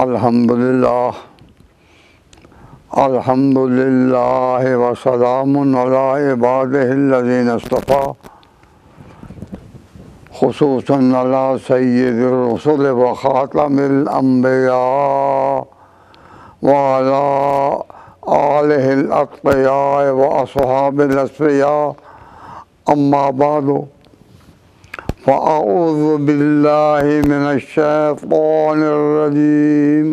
الحمدللہ الحمدللہ وسلام علی عبادہ الذین اصطفیٰ خصوصاً علی سید الرسل و خاتم الانبیاء وعلی آلہ الاتقیاء و اصحاب الاسفیاء اما بعد فأعوذ باللہ من الشیطان الرجیم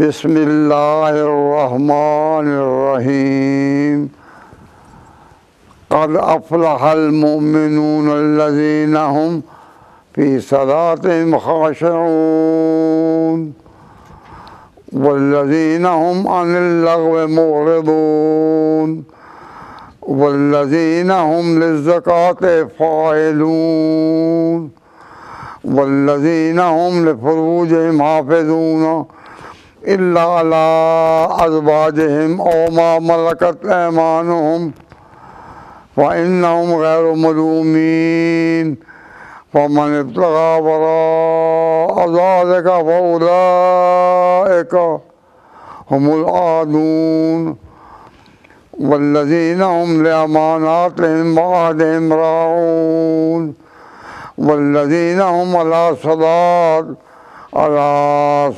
بسم اللہ الرحمن الرحیم قد افلح المؤمنون الذین هم فی صلاتهم خاشعون والذین هم عن اللغو معرضون والذین هم للزکاة فاعلون والذین هم لفروجهم حافظون الا علی ازواجهم او ما ملکت ایمانهم فإنهم غیر ملومین فمن ابتغى وراء ذلك فأولئك هم العادون والذین هم لأماناتهم وعهدهم راعون والذین هم على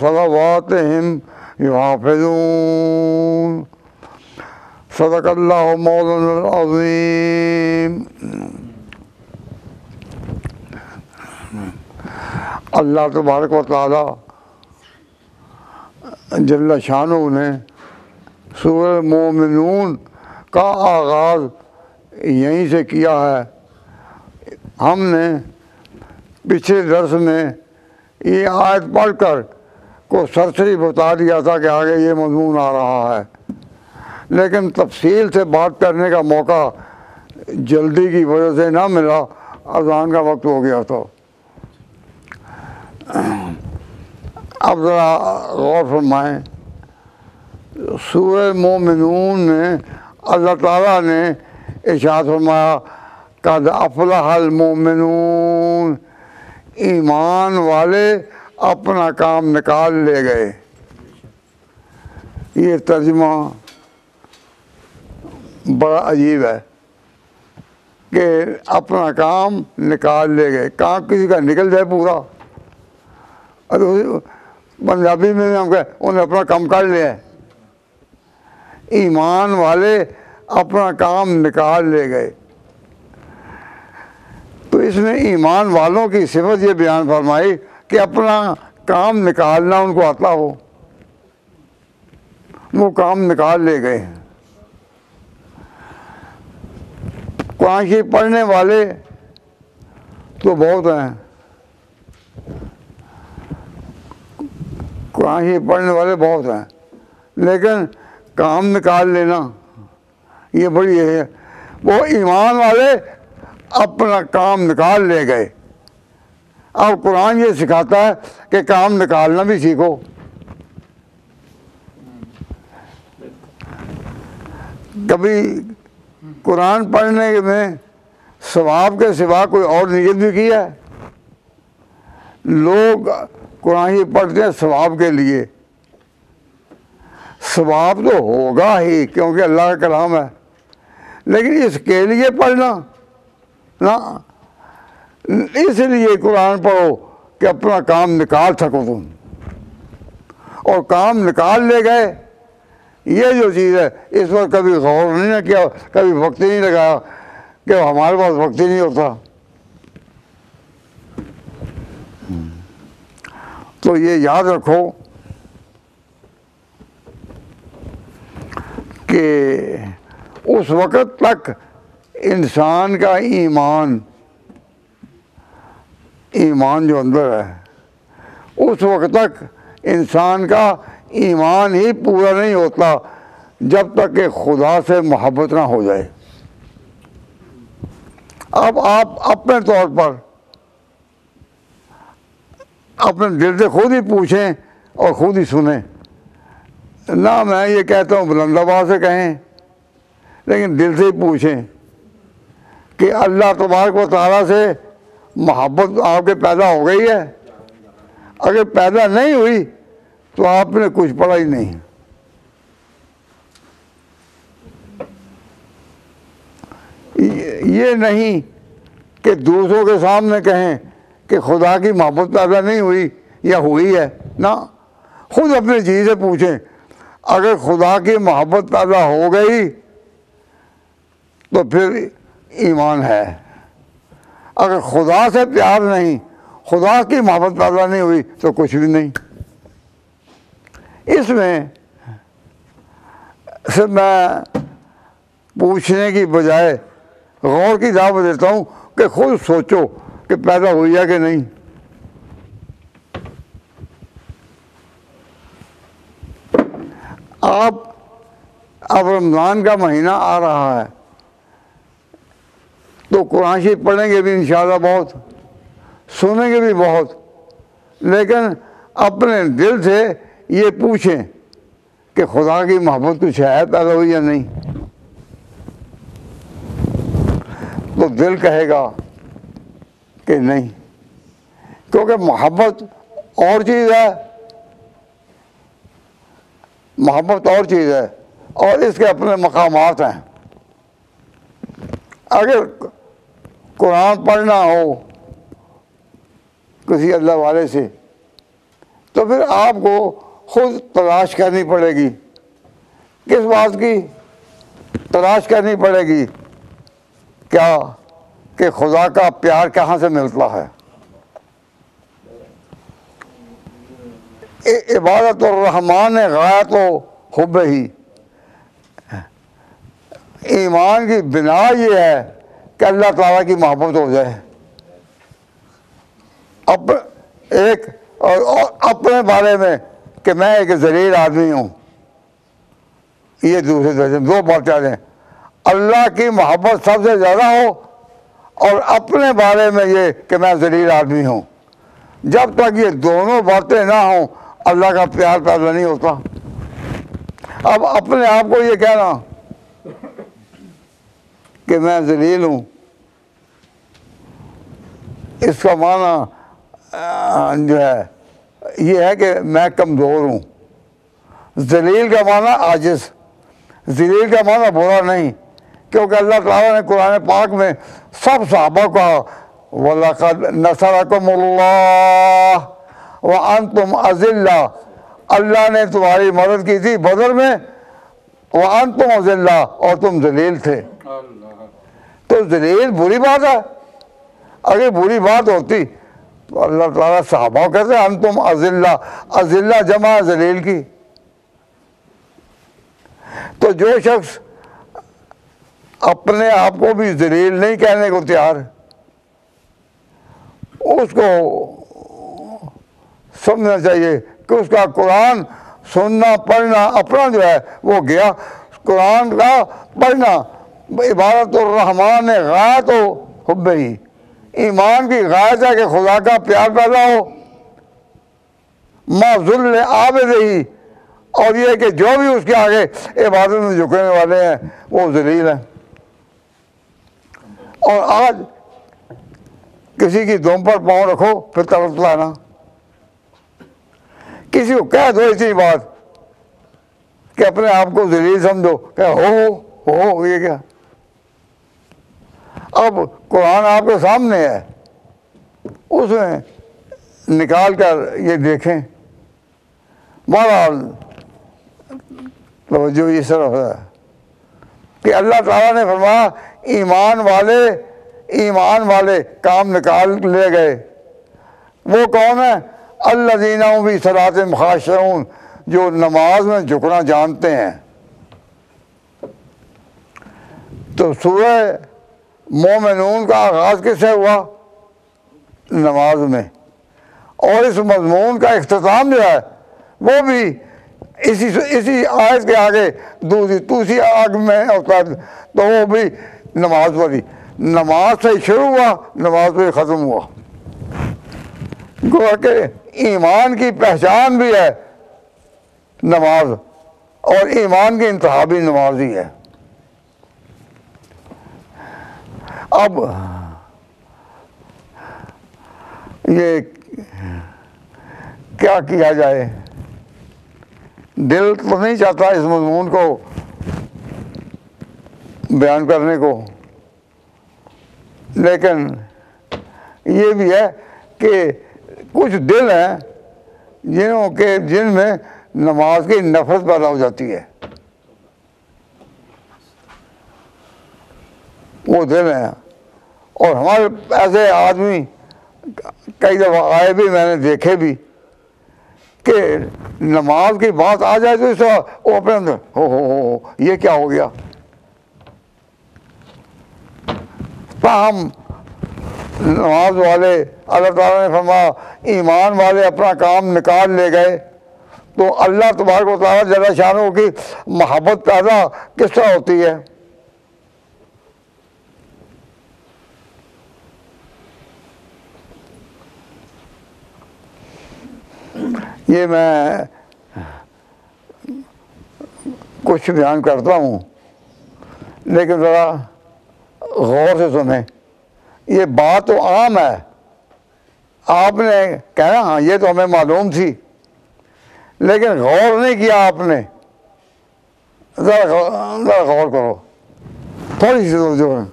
صلواتهم يحافظون صدق اللہ مولانا العظیم۔ اللہ تبارک و تعالی جل شانہ نے سورہ مومنون کا آغاز یہیں سے کیا ہے۔ ہم نے پچھلے درس میں یہ آیت پڑھ کر کو سرسری بتا دیا تھا کہ آگے یہ مضمون آ رہا ہے، لیکن تفصیل سے بات کرنے کا موقع جلدی کی وجہ سے نہ ملا، اذان کا وقت ہو گیا تو اب ذرا غور فرمائیں۔ سورہ مومنون میں اللہ تعالیٰ نے ارشاد فرمایا قد افلح المؤمنون، ایمان والے اپنا کام نکال لے گئے۔ یہ ترجمہ بڑا عجیب ہے کہ اپنا کام نکال لے گئے۔ کام کسی کا نکل جائے پورا، پنجابی میں ہم کہیں انہوں نے اپنا کام کر لیا ہے۔ ایمان والے اپنا کام نکال لے گئے، تو اس میں ایمان والوں کی صفت یہ بیان فرمائی کہ اپنا کام نکالنا ان کو آتا ہو، وہ کام نکال لے گئے۔ قرآن شریف پڑھنے والے تو بہت ہیں، قرآن شریف پڑھنے والے بہت ہیں، لیکن کام نکال لینا یہ بڑی ہے۔ وہ ایمان والے اپنا کام نکال لے گئے۔ اب قرآن یہ سکھاتا ہے کہ کام نکالنا بھی سیکھو۔ کبھی قرآن پڑھنے میں ثواب کے سوا کوئی اور نیت بھی کی ہے؟ لوگ قرآن ہی پڑھتے ہیں ثواب کے لیے، ثواب تو ہوگا ہی کیونکہ اللہ کا کلام ہے، لیکن اس کے لیے پڑھنا نہ، اس لیے قرآن پڑھو کہ اپنا کام نکال سکو تم، اور کام نکال لے گئے۔ یہ جو چیز ہے اس پر کبھی غور نہیں نہ کیا، کبھی وقت ہی نہیں لگایا کہ ہمارے پاس وقت ہی نہیں ہوتا۔ تو یہ یاد رکھو کہ اس وقت تک انسان کا ایمان جو اندر ہے، اس وقت تک انسان کا ایمان ہی پورا نہیں ہوتا جب تک کہ خدا سے محبت نہ ہو جائے۔ اب آپ اپنے طور پر اپنے دل سے خود ہی پوچھیں اور خود ہی سنیں، نہ میں یہ کہتا ہوں بلند آواز سے کہیں، لیکن دل سے ہی پوچھیں کہ اللہ تبارک و تعالیٰ سے محبت آپ کے پیدا ہو گئی ہے؟ اگر پیدا نہیں ہوئی تو آپ نے کچھ پڑھا ہی نہیں. یہ نہیں کہ دوسروں کے سامنے کہیں کہ خدا کی محبت پیدا نہیں ہوئی یا ہوئی ہے، نہ، خود اپنے جی سے پوچھیں. اگر خدا کی محبت پیدا ہو گئی تو پھر ایمان ہے. اگر خدا سے پیار نہیں، خدا کی محبت پیدا نہیں ہوئی تو کچھ بھی نہیں. اس میں سے میں پوچھنے کی بجائے غور کی دعوت دیتا ہوں کہ خود سوچو کہ پیدا ہوئی ہے کہ نہیں. آپ اب رمضان کا مہینہ آ رہا ہے تو قرآن شریف پڑھیں گے بھی انشاءاللہ بہت، سنیں گے بھی بہت، لیکن اپنے دل سے یہ پوچھیں کہ خدا کی محبت کچھ ہے پیدا ہوئی یا نہیں. تو دل کہے گا کہ نہیں، کیونکہ محبت اور چیز ہے، محبت اور چیز ہے اور اس کے اپنے مقامات ہیں. اگر قرآن پڑھنا ہو کسی اللہ والے سے تو پھر آپ کو خود تلاش کرنی پڑے گی. کس بات کی تلاش کرنی پڑے گی؟ کیا کہ خدا کا پیار کہاں سے ملتا ہے. عبادت الرحمن غایت و حب ہی. ایمان کی بنا یہ ہے کہ اللہ تعالیٰ کی محبت ہو جائے. اور اپنے بارے میں کہ میں ایک ذلیل آدمی ہوں، یہ دوسرے درجے میں. دو باتیں ہیں، اللہ کی محبت سب سے زیادہ ہو اور اپنے بارے میں یہ کہ میں ذلیل آدمی ہوں. جب تک یہ دونوں باتیں نہ ہوں اللہ کا پیار پیدا نہیں ہوتا. اب اپنے آپ کو یہ کہنا کہ میں ذلیل ہوں، اس کا معنی جو ہے یہ ہے کہ میں کمزور ہوں. ذلیل کا معنی عاجز، ذلیل کا معنی برا نہیں، کیونکہ اللہ تعالیٰ نے قرآن پاک میں سب صحابہ کو کہا وَلَقَدْ نَصَرَكُمُ اللَّهُ وَأَنْتُمْ أَذِلَّةٌ. اللہ نے تمہاری مدد کی تھی بدر میں، وَأَنْتُمْ أَذِلَّةٌ، اور تم ذلیل تھے. تو ذلیل بری بات ہے. اگر بری بات ہوتی تو اللہ تعالیٰ صحابہ کہتے ہیں انتم اذلہ، اذلہ جمع ذلیل کی. تو جو شخص اپنے آپ کو بھی ذلیل نہیں کہنے کو تیار، اس کو سمجھنا چاہیے کہ اس کا قرآن سننا پڑھنا اپنا جو ہے وہ گیا. قرآن کا پڑھنا عبادت الرحمن غایت و حب ہی. ایمان کی غایت ہے کہ خدا کا پیار پیدا ہو. ما ذل عابد ہی، اور یہ کہ جو بھی اس کے آگے عبادت میں جھکنے والے ہیں وہ ذلیل ہیں. اور آج کسی کی دم پر پاؤں رکھو پھر طرف لانا، کسی کو کہہ دو اسی بات کہ اپنے آپ کو ذلیل سمجھو کہ ہو یہ کیا. اب قرآن آپ کے سامنے ہے، اس میں نکال کر یہ دیکھیں. بہرحال توجہ اس طرف ہے کہ اللہ تعالیٰ نے فرمایا ایمان والے کام نکال لے گئے. وہ کون ہے؟ الذین هم فی صلاتہم خاشعون، جو نماز میں جھکنا جانتے ہیں. تو سورہ مومنون کا آغاز کس سے ہوا؟ نماز میں. اور اس مضمون کا اختتام جو ہے وہ بھی اسی آیت کے آگے دوسری آگ میں ہوتا ہے، تو وہ بھی نماز پر ہی. نماز سے شروع ہوا، نماز پہ ختم ہوا. گویا کہ ایمان کی پہچان بھی ہے نماز، اور ایمان کی انتہا بھی نماز ہی ہے. اب یہ کیا کیا جائے دل تو نہیں چاہتا اس مضمون کو بیان کرنے کو، لیکن یہ بھی ہے کہ کچھ دل ہیں جن میں نماز کی نفرت پیدا ہو جاتی ہے، وہ دل ہیں. اور ہمارے ایسے آدمی کئی دفعہ آئے بھی، میں نے دیکھے بھی کہ نماز کی بات آ جائے تو اس طرح وہ اپنے اندر ہو یہ کیا ہو گیا. ہم نماز والے، اللہ تعالیٰ نے فرمایا ایمان والے اپنا کام نکال لے گئے تو اللہ تبارک و تعالیٰ جل شانہ کی محبت پیدا کس طرح ہوتی ہے. یہ میں کچھ بیان کرتا ہوں لیکن ذرا غور سے سنیں. یہ بات تو عام ہے، آپ نے کہنا ہاں یہ تو ہمیں معلوم تھی، لیکن غور نہیں کیا آپ نے. ذرا غور کرو، تھوڑی سی توجہ ہے.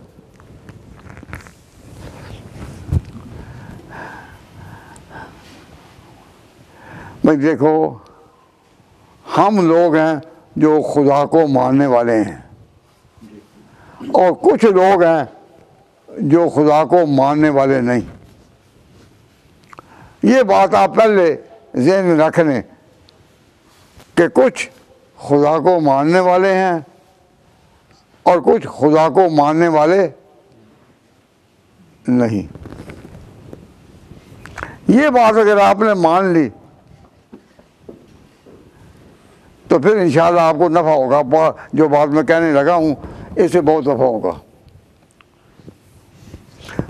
بھائی دیکھو، ہم لوگ ہیں جو خدا کو ماننے والے ہیں، اور کچھ لوگ ہیں جو خدا کو ماننے والے نہیں. یہ بات آپ پہلے ذہن میں رکھ لیں کہ کچھ خدا کو ماننے والے ہیں اور کچھ خدا کو ماننے والے نہیں. یہ بات اگر آپ نے مان لی تو پھر انشاءاللہ آپ کو نفع ہوگا. جو بات میں کہنے لگا ہوں اس سے بہت نفع ہوگا.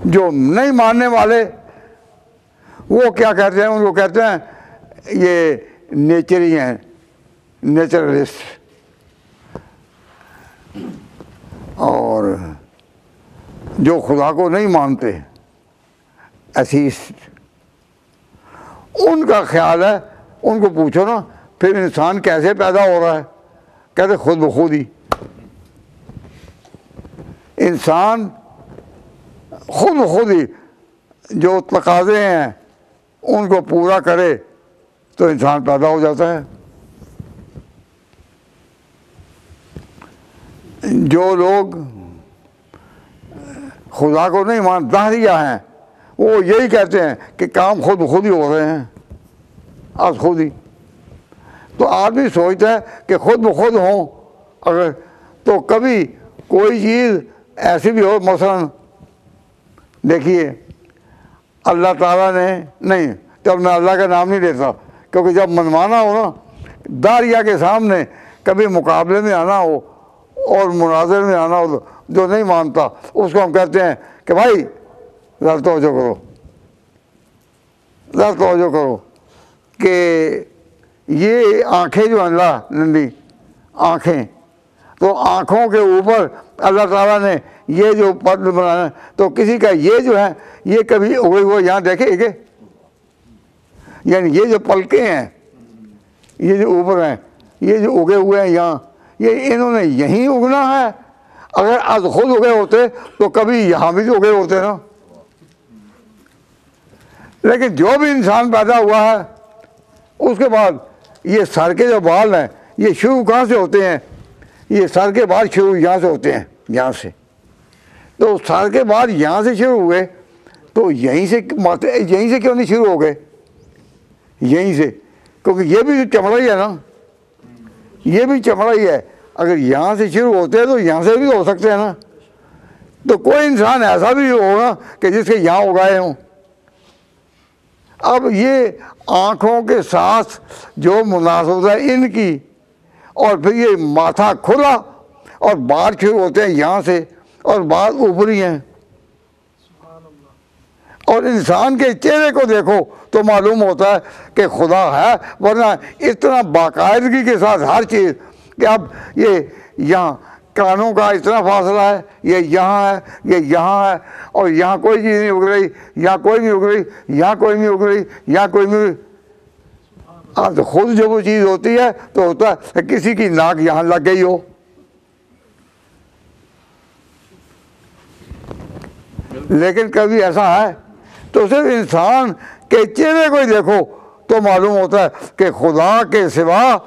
جو نہیں ماننے والے وہ کیا کہتے ہیں؟ ان کو کہتے ہیں یہ نیچری ہیں، نیچرلسٹ. اور جو خدا کو نہیں مانتے ایتھیسٹ، ان کا خیال ہے، ان کو پوچھو نا پھر انسان کیسے پیدا ہو رہا ہے، کہتے خود بخود ہی. انسان خود بخود ہی جو تقاضے ہیں ان کو پورا کرے تو انسان پیدا ہو جاتا ہے. جو لوگ خدا کو نہیں مان دہریہ ہیں وہ یہی کہتے ہیں کہ کام خود بخود ہی ہو رہے ہیں، آج خود ہی. تو آدمی سوچتا ہے کہ خود بخود ہوں اگر تو کبھی کوئی چیز ایسی بھی ہو. مثلا دیکھیے اللہ تعالیٰ نے نہیں، تب میں اللہ کا نام نہیں لیتا کیونکہ جب منوانا ہو نا داریہ کے سامنے کبھی مقابلے میں آنا ہو اور مناظر میں آنا ہو جو نہیں مانتا اس کو ہم کہتے ہیں کہ بھائی ذرا توجہ کرو، ذرا توجہ کرو کہ یہ آنکھیں جو اللہ نندی آنکھیں، تو آنکھوں کے اوپر اللہ تعالیٰ نے یہ جو پرد بنانا تو کسی کا یہ جو ہے یہ کبھی اگے ہوئے یہاں دیکھے کہ یعنی یہ جو پلکیں ہیں یہ جو اوپر ہیں یہ جو اگے ہوئے ہیں یہاں یہ انہوں نے یہیں اگنا ہے. اگر از خود اگے ہوتے تو کبھی یہاں بھی تو اگے ہوتے نا. لیکن جو بھی انسان پیدا ہوا ہے اس کے بعد یہ سر کے جو بال ہیں یہ شروع کہاں سے ہوتے ہیں؟ یہ سر کے بال شروع یہاں سے ہوتے ہیں، یہاں سے. تو سر کے بال یہاں سے شروع ہوئے تو یہیں سے کیوں نہیں شروع ہو گئے؟ یہیں سے، کیونکہ یہ بھی چمڑا ہی ہے نا، یہ بھی چمڑا ہی ہے. اگر یہاں سے شروع ہوتے ہیں تو یہاں سے بھی ہو سکتے ہیں نا. تو کوئی انسان ایسا بھی ہوگا کہ جس کے یہاں اگائے ہوں. اب یہ آنکھوں کے ساتھ جو مناسبت ہے ان کی، اور پھر یہ ماتھا کھلا اور بال شروع ہوتے ہیں یہاں سے اور بال اوپری ہیں. اور انسان کے چہرے کو دیکھو تو معلوم ہوتا ہے کہ خدا ہے، ورنہ اتنا باقاعدگی کے ساتھ ہر چیز کہ اب یہ یہاں کانوں کا اتنا فاصلہ ہے، یہ یہاں ہے، یہ یہاں ہے، اور یہاں کوئی چیز نہیں اگ رہی، یہاں کوئی نہیں اگ رہی، یہاں کوئی نہیں اگ رہی، یہاں کوئی نہیں. تو خود جب وہ چیز ہوتی ہے تو ہوتا ہے کسی کی ناک یہاں لگ گئی ہو، لیکن کبھی ایسا ہے تو صرف انسان کے چہرے کو ہی دیکھو تو معلوم ہوتا ہے کہ خدا کے سوا،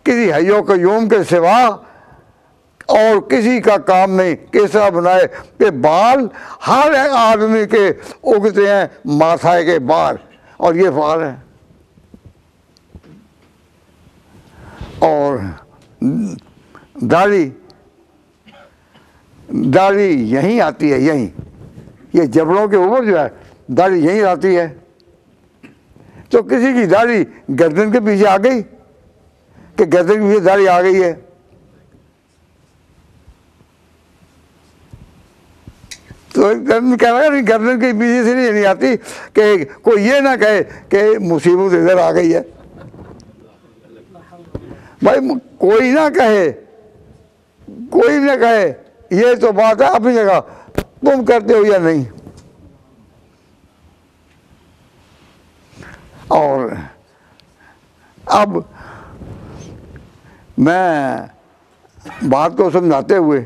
کسی حی و قیوم کے سوا اور کسی کا کام نہیں کس طرح بنائے کہ بال ہر آدمی کے اگتے ہیں ماتھائے کے باہر، اور یہ فعال ہے. اور داڑھی یہیں آتی ہے، یہیں یہ جبڑوں کے اوپر جو ہے داڑھی یہیں آتی ہے. تو کسی کی داڑھی گردن کے پیچھے آ گئی کہ گردن کے پیچھے داڑھی آ گئی ہے. تو کہہ رہا ہے گردن کے پیچھے سے نہیں آتی کہ کوئی یہ نہ کہے کہ مصیبت ادھر آ گئی ہے. بھائی کوئی نہ کہے، یہ تو بات ہے اپنی جگہ، تم کرتے ہو یا نہیں. اور اب میں بات کو سمجھاتے ہوئے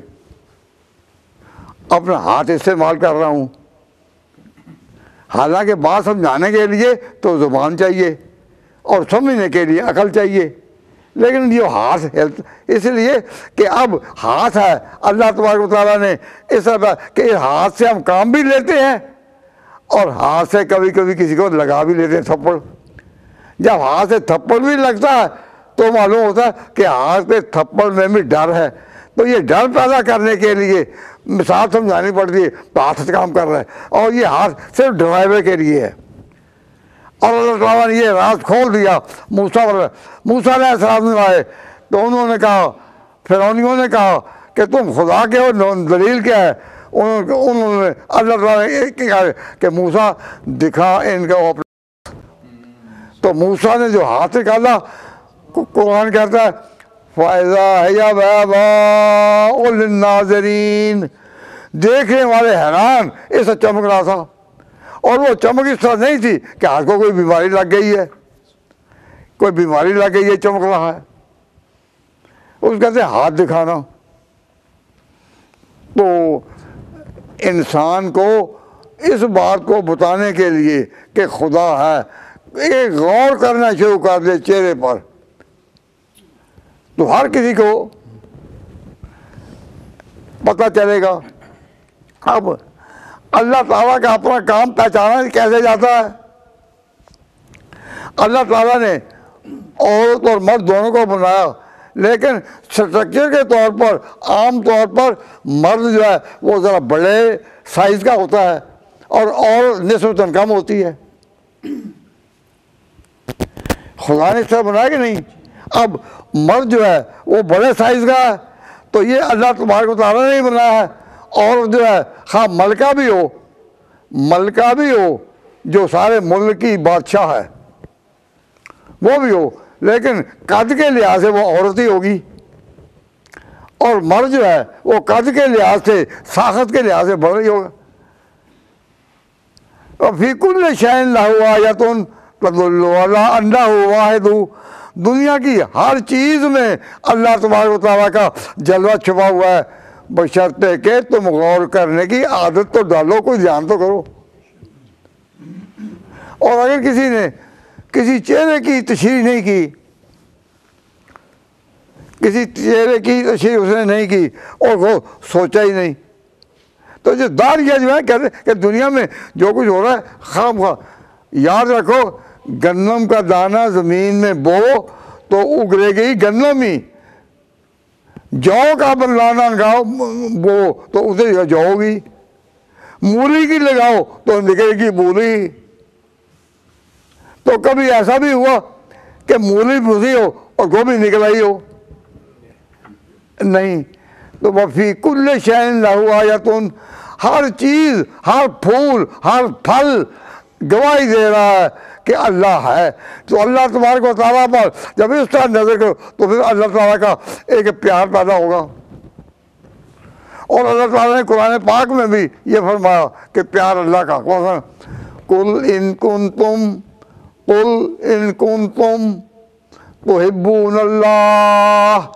اپنا ہاتھ استعمال کر رہا ہوں. حالانکہ بات سمجھانے کے لیے تو زبان چاہیے اور سمجھنے کے لیے عقل چاہیے، لیکن یہ ہاتھ اس لیے کہ اب ہاتھ ہے، اللہ تبارک و تعالیٰ نے اس طرح کہ ہاتھ سے ہم کام بھی لیتے ہیں اور ہاتھ سے کبھی کبھی کسی کو لگا بھی لیتے ہیں تھپڑ. جب ہاتھ سے تھپڑ بھی لگتا ہے تو معلوم ہوتا ہے کہ ہاتھ پہ تھپڑ میں بھی ڈر ہے. تو یہ ڈر پیدا کرنے کے لیے مثال سمجھانی پڑتی ہے تو ہاتھ سے کام کر رہا ہے، اور یہ ہاتھ صرف ڈرائیور کے لیے ہے. اور اللہ تعالیٰ نے یہ راز کھول دیا. موسیٰ علیہ السلام آئے تو انہوں نے کہا، فرعونیوں نے کہا کہ تم خدا کے ہو، دلیل کیا ہے؟ انہوں نے اللہ تعالیٰ نے کہا کہ موسیٰ دکھا ان کا. تو موسیٰ نے جو ہاتھ نکالا، قرآن کہتا ہے فَإِذَا هِيَ بَيْضَاءُ لِلنَّاظِرِينَ، دیکھنے والے حیران اس سے چمک رہا تھا. اور وہ چمک اس طرح نہیں تھی کہ ہاتھ کو کوئی بیماری لگ گئی ہے، کوئی بیماری لگ گئی ہے چمک رہا ہے. اس کہتے ہیں ہاتھ دکھانا. تو انسان کو اس بات کو بتانے کے لیے کہ خدا ہے، ایک غور کرنا شروع کر دے چہرے پر تو ہر کسی کو پتہ چلے گا. اب اللہ تعالیٰ کا اپنا کام پہچانا کیسے جاتا ہے؟ اللہ تعالیٰ نے عورت اور مرد دونوں کو بنایا، لیکن اسٹرکچر کے طور پر عام طور پر مرد جو ہے وہ ذرا بڑے سائز کا ہوتا ہے اور عورت نسبتاً کم ہوتی ہے. خدا نے اس طرح بنایا کہ نہیں؟ اب مرد جو ہے وہ بڑے سائز کا ہے تو یہ اللہ تبارک و تعالیٰ نے ہی بنایا ہے. اور جو ہے خواہ ملکہ بھی ہو جو سارے ملک کی بادشاہ ہے وہ بھی ہو، لیکن قد کے لحاظ سے وہ عورت ہی ہوگی. اور مرد جو ہے وہ قد کے لحاظ سے، ساخت کے لحاظ سے بڑا ہی ہوگا. فی کل شیء لہ آیۃ تدل علی انہ واحد، دنیا کی ہر چیز میں اللہ تبارک و تعالیٰ کا جلوہ چھپا ہوا ہے، بشرطے کہ تم غور کرنے کی عادت تو ڈالو، کوئی دھیان تو کرو. اور اگر کسی نے کسی چہرے کی تشریح نہیں کی، کسی چہرے کی تشریح اس نے نہیں کی اور وہ سوچا ہی نہیں، تو جو داڑیاں جو ہے کہتے ہیں کہ دنیا میں جو کچھ ہو رہا ہے خام خواہ. یاد رکھو گندم کا دانہ زمین میں بو تو اگرے گی گندم ہی. جو کا بنانا لگاؤ بو تو اسے جو ہوگی. مولی کی لگاؤ تو نکلے گی مولی. تو کبھی ایسا بھی ہوا کہ مولی بھوسی ہو اور گوبھی نکل آئی ہو؟ نہیں. تو وفی کل شیء لہ آیۃ، ہر چیز، ہر پھول، ہر پھل گواہی دے رہا ہے کہ اللہ ہے. تو اللہ تبارک و تعالیٰ پر جب اس طرح نظر کرو تو پھر اللہ تعالیٰ کا ایک پیار پیدا ہوگا. اور اللہ تعالیٰ نے قرآن پاک میں بھی یہ فرمایا کہ پیار اللہ کا قل ان کنتم تحبون اللہ،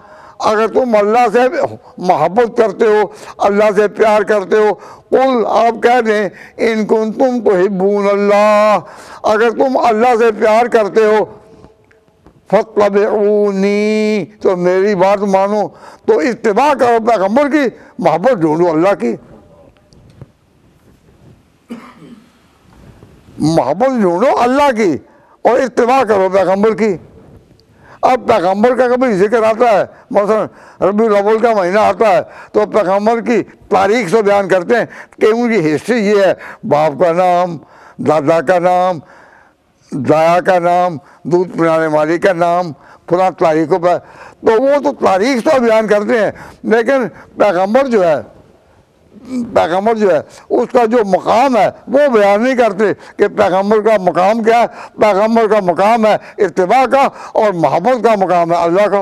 اگر تم اللہ سے محبت کرتے ہو، اللہ سے پیار کرتے ہو، قل آپ کہہ دیں ان کنتم تحبون اللہ، اگر تم اللہ سے پیار کرتے ہو، فاتبعونی تو میری بات مانو، تو اتباع کرو پیغمبر کی، محبت ڈھونڈو اللہ کی، محبت ڈھونڈو اللہ کی اور اتباع کرو پیغمبر کی۔ اب پیغمبر کا کبھی ذکر آتا ہے، مثلا ربیع الاول کا مہینہ آتا ہے تو پیغمبر کی تاریخ سے بیان کرتے ہیں کہ ان کی ہسٹری یہ ہے، باپ کا نام، دادا کا نام، دایا کا نام، دودھ پلانے والی کا نام، فلاں تاریخوں پر، تو وہ تو تاریخ تو بیان کرتے ہیں، لیکن پیغمبر جو ہے اس کا جو مقام ہے وہ بیان نہیں کرتے کہ پیغمبر کا مقام کیا ہے۔ پیغمبر کا مقام ہے اتباع کا اور محبت کا مقام ہے اللہ کا۔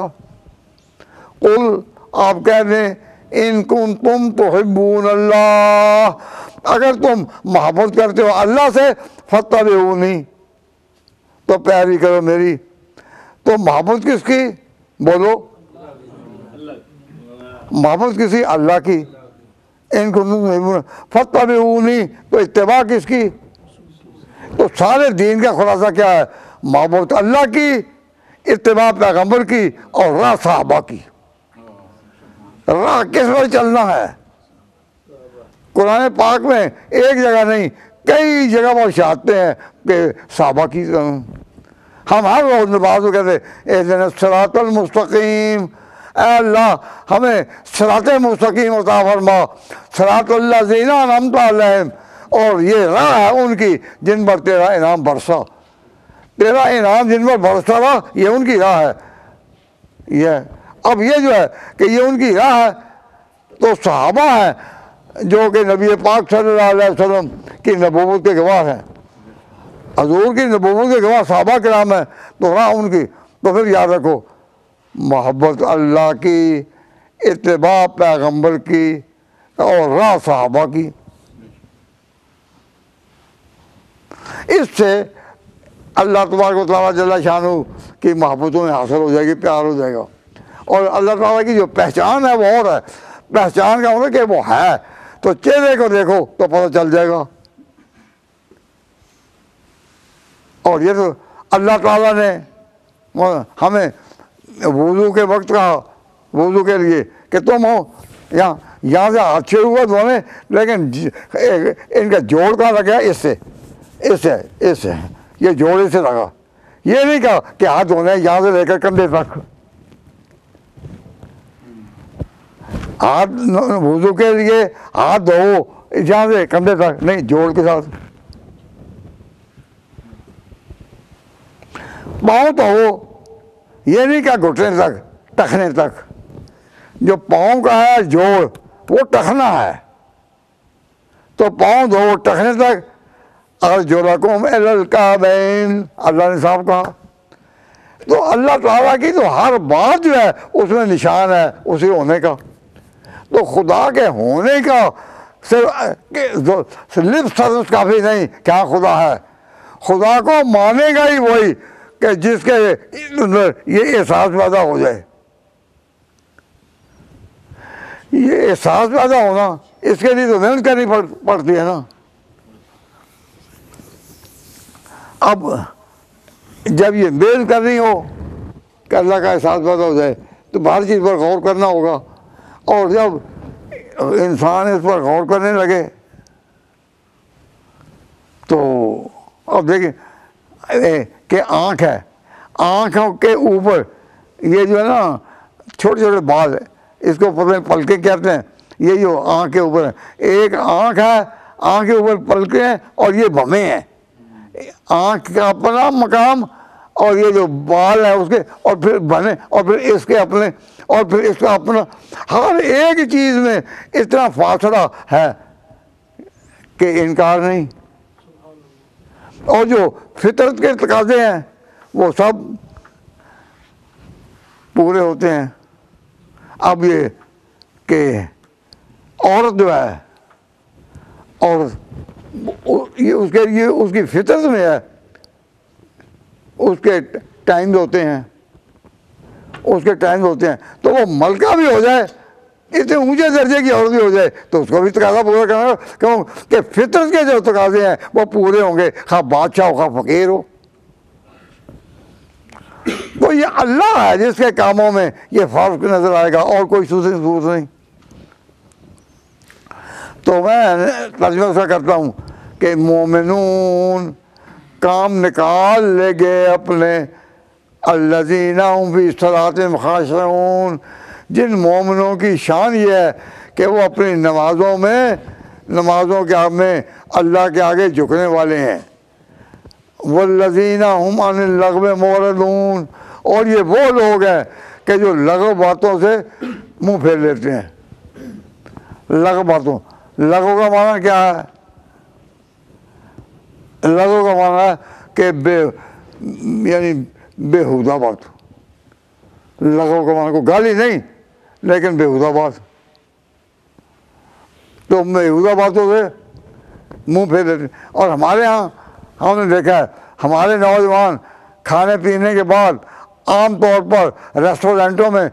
قل آپ کہہ دیں ان کنتم تحبون اللہ، اگر تم محبت کرتے ہو اللہ سے، فاتبعونی تو پیروی کرو میری۔ تو محبت کس کی؟ بولو، محبت کسی؟ اللہ کی۔ ان کو فاتبعونی تو اتباع کس کی؟ تو سارے دین کا خلاصہ کیا ہے؟ محبت اللہ کی، اتباع پیغمبر کی اور راہ صحابہ کی۔ راہ کس پر چلنا ہے؟ قرآن پاک میں ایک جگہ نہیں، کئی جگہ پر شہادتیں ہیں کہ صحابہ کی۔ ہم ہر روز نماز میں کہتے اہدنا الصراط المستقیم، اے اللہ ہمیں صراط مستقیم عطا فرما، صراط الذین انعمت علیہم، اور یہ راہ ہے ان کی جن پر تیرا انعام برسا، تیرا انعام جن پر برسا رہا، یہ ان کی راہ ہے۔ یہ اب یہ جو ہے کہ یہ ان کی راہ ہے، تو صحابہ ہیں جو کہ نبی پاک صلی اللہ علیہ وسلم کی نبوت کے گواہ ہیں، حضور کی نبوت کے گواہ صحابہ کرام ہیں، تو راہ ان کی۔ تو پھر یاد رکھو، محبت اللہ کی، اتباع پیغمبر کی اور راہ صحابہ کی۔ اس سے اللہ تبارک و تعالیٰ جل شانہ کی محبتوں میں حاصل ہو جائے گی، پیار ہو جائے گا۔ اور اللہ تعالیٰ کی جو پہچان ہے وہ اور ہے، پہچان کا مطلب کہ وہ ہے، تو چہرے کو دیکھو تو پتہ چل جائے گا۔ اور یہ تو اللہ تعالیٰ نے ہمیں وضو کے وقت کہا، وضو کے لیے کہ تم ہو یہاں سے ہاتھ شروع ہوا دھونے، لیکن ان کا جوڑ کہاں لگا؟ اس سے یہ جوڑ اس سے لگا۔ یہ نہیں کہا کہ ہاتھ دھونے یہاں سے لے کر کندھے تک، ہاتھ وضو کے لیے ہاتھ دھو یہاں سے کندھے تک نہیں، جوڑ کے ساتھ۔ پاؤں تو ہو، یہ نہیں کہا گھٹنے تک، ٹخنے تک۔ جو پاؤں کا ہے جوڑ وہ ٹخنا ہے، تو پاؤں دھو ٹخنے تک، ارجلکم الی الکعبین، اللہ نے صاحب کہا۔ تو اللہ تعالیٰ کی تو ہر بات جو ہے اس میں نشان ہے اسی ہونے کا۔ تو خدا کے ہونے کا صرف لپ سروس کافی نہیں کہ ہاں خدا ہے، خدا کو مانے گا ہی وہی کہ جس کے اندر یہ احساس پیدا ہو جائے۔ یہ احساس پیدا ہونا، اس کے لیے تو محنت کرنی پڑتی ہے نا۔ اب جب یہ محنت کرنی ہو کہ اللہ کا احساس پیدا ہو جائے تو ہر چیز پر غور کرنا ہوگا، اور جب انسان اس پر غور کرنے لگے تو اب دیکھیں کہ آنکھ ہے، آنکھوں کے اوپر یہ جو ہے نا چھوٹے چھوٹے بال ہے، اس کو پتہ نہیں پلکیں کہتے ہیں، یہ جو آنکھ کے اوپر ہے، ایک آنکھ ہے، آنکھ کے اوپر پلکیں ہیں اور یہ بھمیں ہیں، آنکھ کا اپنا مقام اور یہ جو بال ہے اس کے، اور پھر بنے، اور پھر اس کے اپنے، اور پھر اس کا اپنا، ہر ایک چیز میں اتنا فاصلہ ہے کہ انکار نہیں۔ اور جو فطرت کے تقاضے ہیں وہ سب پورے ہوتے ہیں۔ اب یہ کہ عورت جو ہے، اور یہ اس کے لیے اس کی فطرت میں ہے، اس کے ٹائم ہوتے ہیں، اس کے ٹائم ہوتے ہیں، تو وہ ملکہ بھی ہو جائے، اتنے اونچے درجے کی عورت بھی ہو جائے، تو اس کو بھی تقاضا پورا کرنا کیوں کہ فطرت کے جو تقاضے ہیں وہ پورے ہوں گے، خواہ بادشاہ ہو خواہ فقیر ہو۔ تو یہ اللہ ہے جس کے کاموں میں یہ فرق نظر آئے گا، اور کوئی صورت نہیں۔ تو میں ترجمہ اس کا کرتا ہوں کہ مومنون کام نکال لے گئے اپنے، الذین هم فی صلاتہم خاشعون، جن مومنوں کی شان یہ ہے کہ وہ اپنی نمازوں کے میں اللہ کے آگے جھکنے والے ہیں۔ والذین هم عن اللغو معرضون، اور یہ وہ لوگ ہیں کہ جو لغو باتوں سے منہ پھیر لیتے ہیں۔ لغو باتوں، لغو کا معنی کیا ہے؟ لغو کا معنی ہے کہ یعنی بےہودہ بات۔ لغو کا معنی کو گالی نہیں لیکن بےہودہ بات، تو بےہودہ باتوں سے منہ پھیر لیتے ہیں۔ اور ہمارے ہاں ہم نے دیکھا ہے ہمارے نوجوان کھانے پینے کے بعد عام طور پر ریسٹورینٹوں میں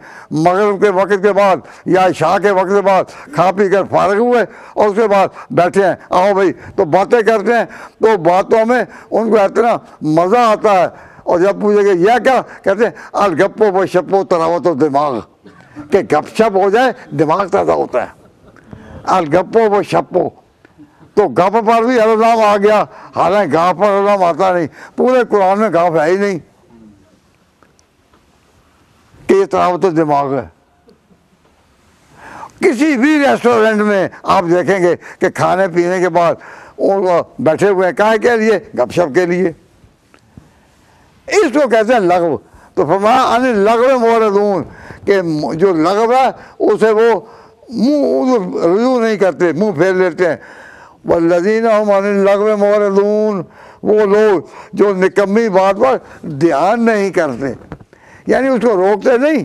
مغرب کے وقت کے بعد یا عشاء کے وقت کے بعد کھا پی کر فارغ ہوئے اور اس کے بعد بیٹھے ہیں، آؤ بھائی، تو باتیں کرتے ہیں، تو باتوں میں ان کو اتنا مزہ آتا ہے، اور جب پوچھے کہ یہ کیا کہتے ہیں، الگپو و شپو تراوت و دماغ، کہ گپ شپ ہو جائے دماغ تازہ ہوتا ہے۔ الگپو و شپو، تو گپ پر بھی الزام آ گیا، حالانکہ گاہ پر الزام آتا نہیں، پورے قرآن میں گاہ ہے ہی نہیں کہ یہ تراوت دماغ ہے۔ کسی بھی ریسٹورینٹ میں آپ دیکھیں گے کہ کھانے پینے کے بعد ان کو بیٹھے ہوئے ہیں، کہاں کے لیے؟ گپ شپ کے لیے۔ اس کو کہتے ہیں لغو۔ تو فرمایا ان اللغو معرضون، کہ جو لغو ہے اسے وہ منہ رجوع نہیں کرتے، منہ پھیر لیتے ہیں۔ والذین هم عن اللغو معرضون، وہ لوگ جو نکمی بات پر دھیان نہیں کرتے، یعنی اس کو روکتے نہیں،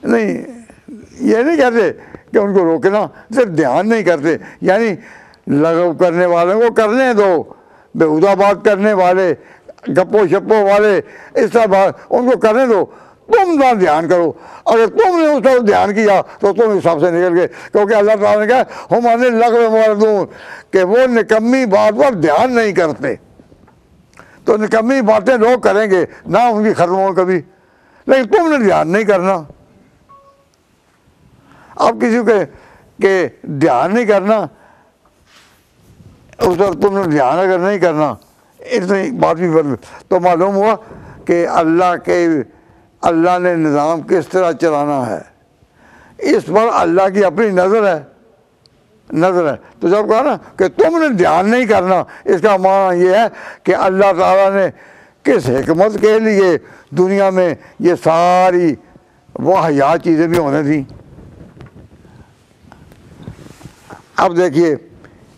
یہ نہیں کہتے کہ ان کو روکنا، صرف دھیان نہیں کرتے، یعنی لغو کرنے والوں کو کرنے دو، بےہودہ بات کرنے والے، گپو شپو والے، اس طرح بات ان کو کرنے دو، تم نہ دھیان کرو۔ اگر تم نے اس پر دھیان کیا تو تم اس حساب سے نکل گئے، کیونکہ اللہ تعالیٰ نے کہا ہم عن اللغو معرضون، کہ وہ نکمی بات پر دھیان نہیں کرتے۔ تو نکمی باتیں لوگ کریں گے، نہ ان کی ختم ہو کبھی، لیکن تم نے دھیان نہیں کرنا۔ اب کسی کہ دھیان نہیں کرنا، اس پر تم نے دھیان اگر نہیں کرنا، اتنی بات بھی تو معلوم ہوا کہ اللہ نے نظام کس طرح چلانا ہے، اس پر اللہ کی اپنی نظر ہے۔ تو جب کہا نا کہ تم نے دھیان نہیں کرنا، اس کا معنی یہ ہے کہ اللہ تعالیٰ نے کس حکمت کے لیے دنیا میں یہ ساری واہیات چیزیں بھی ہونے تھیں۔ اب دیکھیے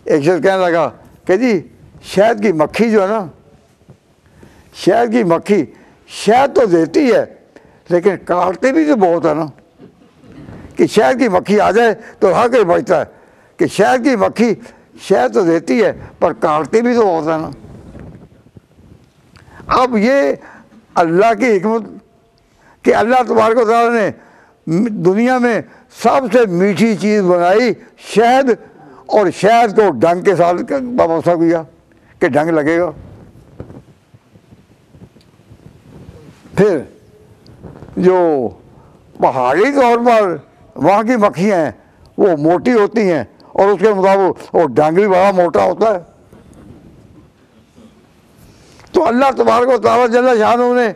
ایک شخص کہنے لگا کہ جی شہد کی مکھی جو ہے نا، شہد کی مکھی شہد تو دیتی ہے لیکن کاٹتے بھی تو بہت ہے نا، کہ شہد کی مکھی آ جائے تو ہر کوئی بچتا ہے، کہ شہد کی مکھی شہد تو دیتی ہے پر کاٹتے بھی تو بہت ہے نا۔ اب یہ اللہ کی حکمت کہ اللہ تبارک و تعالیٰ نے دنیا میں سب سے میٹھی چیز بنائی شہد، اور شہد کو ڈنگ کے ساتھ وابستہ کیا کہ ڈنگ لگے گا۔ پھر جو پہاڑی طور پر وہاں کی مکھیاں ہیں وہ موٹی ہوتی ہیں، اور اس کے مطابق وہ ڈنگ بھی بڑا موٹا ہوتا ہے۔ تو اللہ تبارک و تعالیٰ جل شانہ نے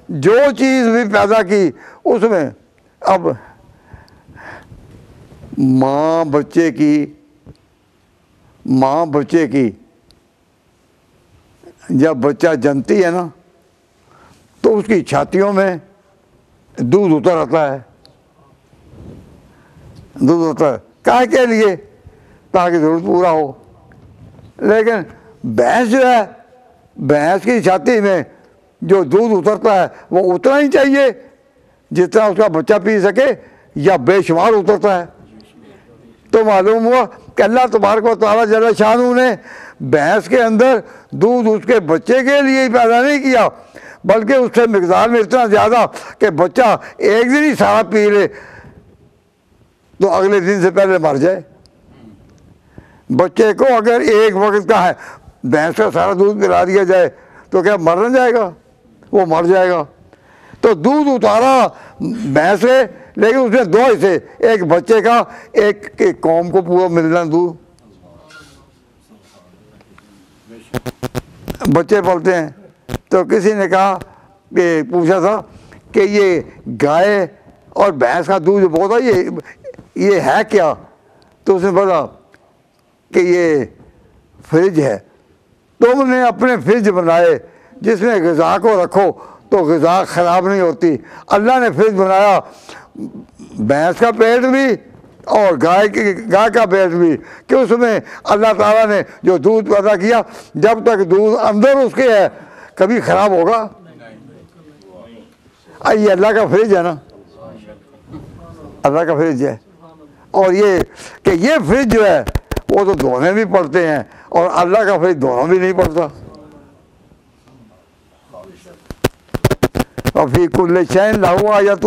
جو چیز بھی پیدا کی اس میں، اب ماں بچے کی جب بچہ جنتی ہے نا تو اس کی چھاتیوں میں دودھ اتر آتا ہے، کاہے کے لیے؟ تاکہ ضرورت پورا ہو۔ لیکن بھینس جو ہے، بھینس کی چھاتی میں جو دودھ اترتا ہے وہ اتنا ہی چاہیے جتنا اس کا بچہ پی سکے، یا بے شمار اترتا ہے۔ تو معلوم ہوا کہ اللہ تبارک و تعالیٰ جل شانہ نے بھینس کے اندر دودھ اس کے بچے کے لیے ہی پیدا نہیں کیا، بلکہ اس سے مقدار میں اتنا زیادہ کہ بچہ ایک دن ہی سارا پی لے تو اگلے دن سے پہلے مر جائے۔ بچے کو اگر ایک وقت کا ہے بھینس کا سارا دودھ پلا دیا جائے تو کیا مر نہ جائے گا؟ وہ مر جائے گا۔ تو دودھ اتارا بھینس سے، لیکن اس میں 2 حصے، ایک بچے کا، ایک قوم کو پورا ملنا دودھ۔ بچے پلتے ہیں تو کسی نے کہا کہ پوچھا تھا کہ یہ گائے اور بھینس کا دودھ بہت ہے یہ ہے کیا؟ تو اس نے بولا کہ یہ فریج ہے۔ تم نے اپنے فریج بنائے جس میں غذا کو رکھو تو غذا خراب نہیں ہوتی۔ اللہ نے فریج بنایا بھینس کا پیٹ بھی اور گائے کا پیٹ بھی، کہ اس میں اللہ تعالیٰ نے جو دودھ پیدا کیا، جب تک دودھ اندر اس کے ہے کبھی خراب ہوگا؟ یہ اللہ کا فریج ہے نا، اللہ کا فریج ہے۔ اور یہ کہ یہ فریج جو ہے وہ تو دھونے بھی پڑتے ہیں، اور اللہ کا فریج دھونا بھی نہیں پڑتا۔ وفی کل شیء لہ آیۃ،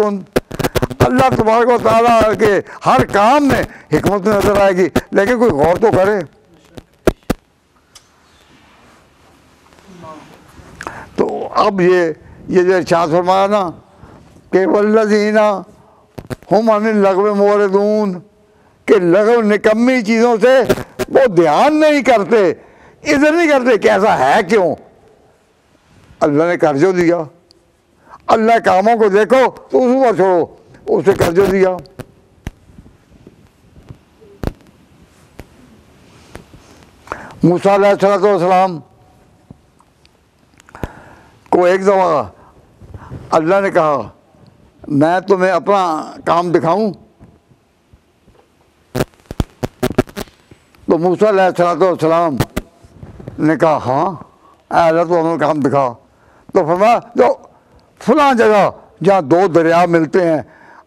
اللہ تبارک و تعالیٰ کے ہر کام میں حکمت نظر آئے گی، لیکن کوئی غور تو کرے۔ تو اب یہ جو ارشاد فرمایا نا کہ والذین ہم عن اللغو معرضون، کہ لغو نکمی چیزوں سے وہ دھیان نہیں کرتے، ادھر نہیں کرتے کہ ایسا ہے کیوں۔ اللہ نے قرض دیا، اللہ کاموں کو دیکھو تو اس پر چھوڑو، اسے قرض دیا۔ موسیٰ علیہ السلام کو ایک دفعہ اللہ نے کہا میں تمہیں اپنا کام دکھاؤں؟ تو موسیٰ علیہ السلام نے کہا ہاں اے اللہ تو ہمیں کام دکھا۔ تو فرمایا جو فلاں جگہ جہاں 2 دریا ملتے ہیں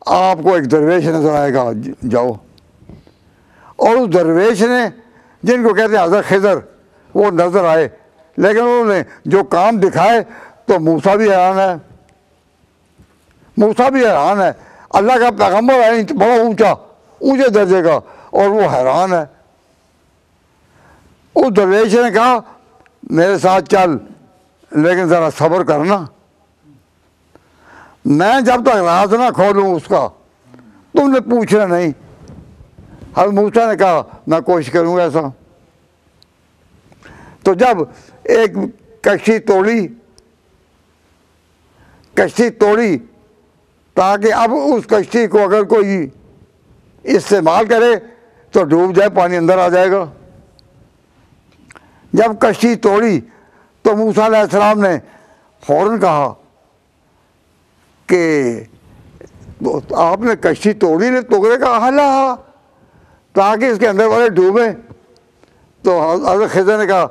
آپ کو ایک درویش نظر آئے گا، جاؤ۔ اور اس درویش نے، جن کو کہتے ہیں حضرت خضر، وہ نظر آئے، لیکن انہوں نے جو کام دکھائے تو موسیٰ بھی حیران ہے، موسیٰ بھی حیران ہے، اللہ کا پیغمبر ہے بڑا اونچے درجے کا، اور وہ حیران ہے۔ اس درویش نے کہا میرے ساتھ چل، لیکن ذرا صبر کرنا، میں جب تک راز نہ کھولوں اس کا تم نے پوچھنا نہیں۔ حضرت موسیٰ نے کہا میں کوشش کروں گا ایسا۔ تو جب ایک کشتی توڑی تاکہ اب اس کشتی کو اگر کوئی استعمال کرے تو ڈوب جائے، پانی اندر آ جائے گا۔ جب کشتی توڑی تو موسیٰ علیہ السلام نے فوراً کہا کہ آپ نے کشتی توڑی نے ٹکڑے کا حلہ تاکہ اس کے اندر والے ڈوبیں۔ تو حضرت خضر نے کہا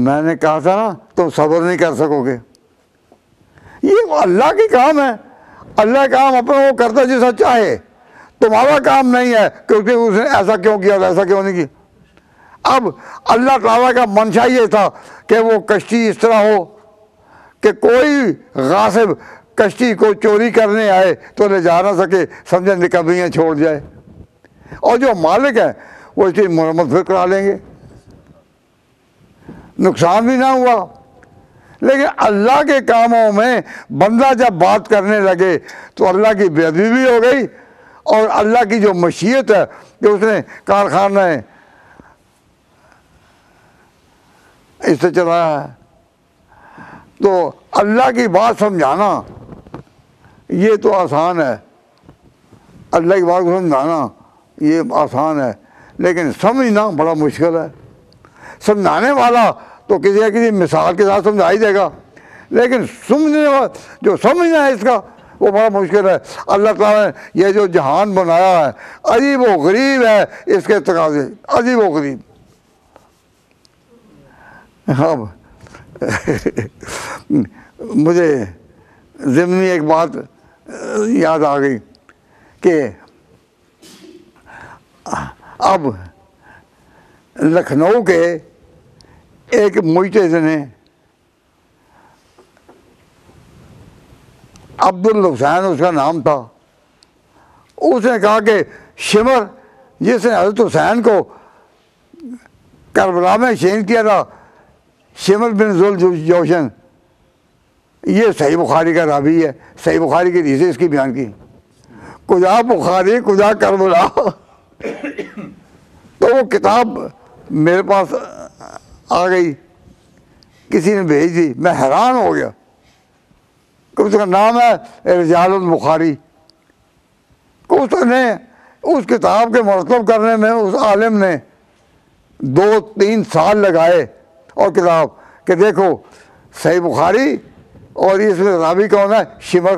میں نے کہا تھا نا تم صبر نہیں کر سکو گے۔ یہ اللہ کی کام ہے، اللہ کام اپنا وہ کرتا جیسا چاہے، تمہارا کام نہیں ہے کیونکہ اس نے ایسا کیوں کیا ایسا کیوں نہیں کیا۔ اب اللہ تعالیٰ کا منشا یہ تھا کہ وہ کشتی اس طرح ہو کہ کوئی غاصب کشتی کو چوری کرنے آئے تو لے جا نہ سکے، سمجھے نکمیاں چھوڑ جائے، اور جو مالک ہیں وہ اس کی مرمت پھر کرا لیں گے، نقصان بھی نہ ہوا۔ لیکن اللہ کے کاموں میں بندہ جب بات کرنے لگے تو اللہ کی بے ادبی بھی ہو گئی، اور اللہ کی جو مشیت ہے کہ اس نے کارخانہ اس سے چلایا ہے، تو اللہ کی بات سمجھانا یہ تو آسان ہے، اللہ کی بات کو سمجھانا یہ آسان ہے، لیکن سمجھنا بڑا مشکل ہے۔ سمجھانے والا تو کسی نہ کسی مثال کے ساتھ سمجھا ہی دے گا، لیکن سمجھنے والا جو سمجھنا ہے اس کا وہ بڑا مشکل ہے۔ اللہ تعالیٰ نے یہ جو جہان بنایا ہے عجیب و غریب ہے، اس کے تقاضے عجیب و غریب۔ اب مجھے ضمنی ایک بات یاد آ گئی کہ اب لکھنؤ کے ایک مجتہد نے عبدالحسین اس کا نام تھا. اس نے کہا کہ شمر جس نے حضرت حسین کو کربلا میں شہید کیا تھا، شمر بن ذوالجوشن، یہ صحیح بخاری کا راوی ہے. صحیح بخاری کی حدیث اس کی بیان کی، کجا بخاری کجا کربلا. تو وہ کتاب میرے پاس آ گئی، کسی نے بھیج دی، میں حیران ہو گیا کہ اس کا نام ہے رجال البخاری. اس نے اس کتاب کے مرتب کرنے میں اس عالم نے 2-3 سال لگائے اور کتاب کہ دیکھو صحیح بخاری اور اس میں راوی کون ہے؟ شمر.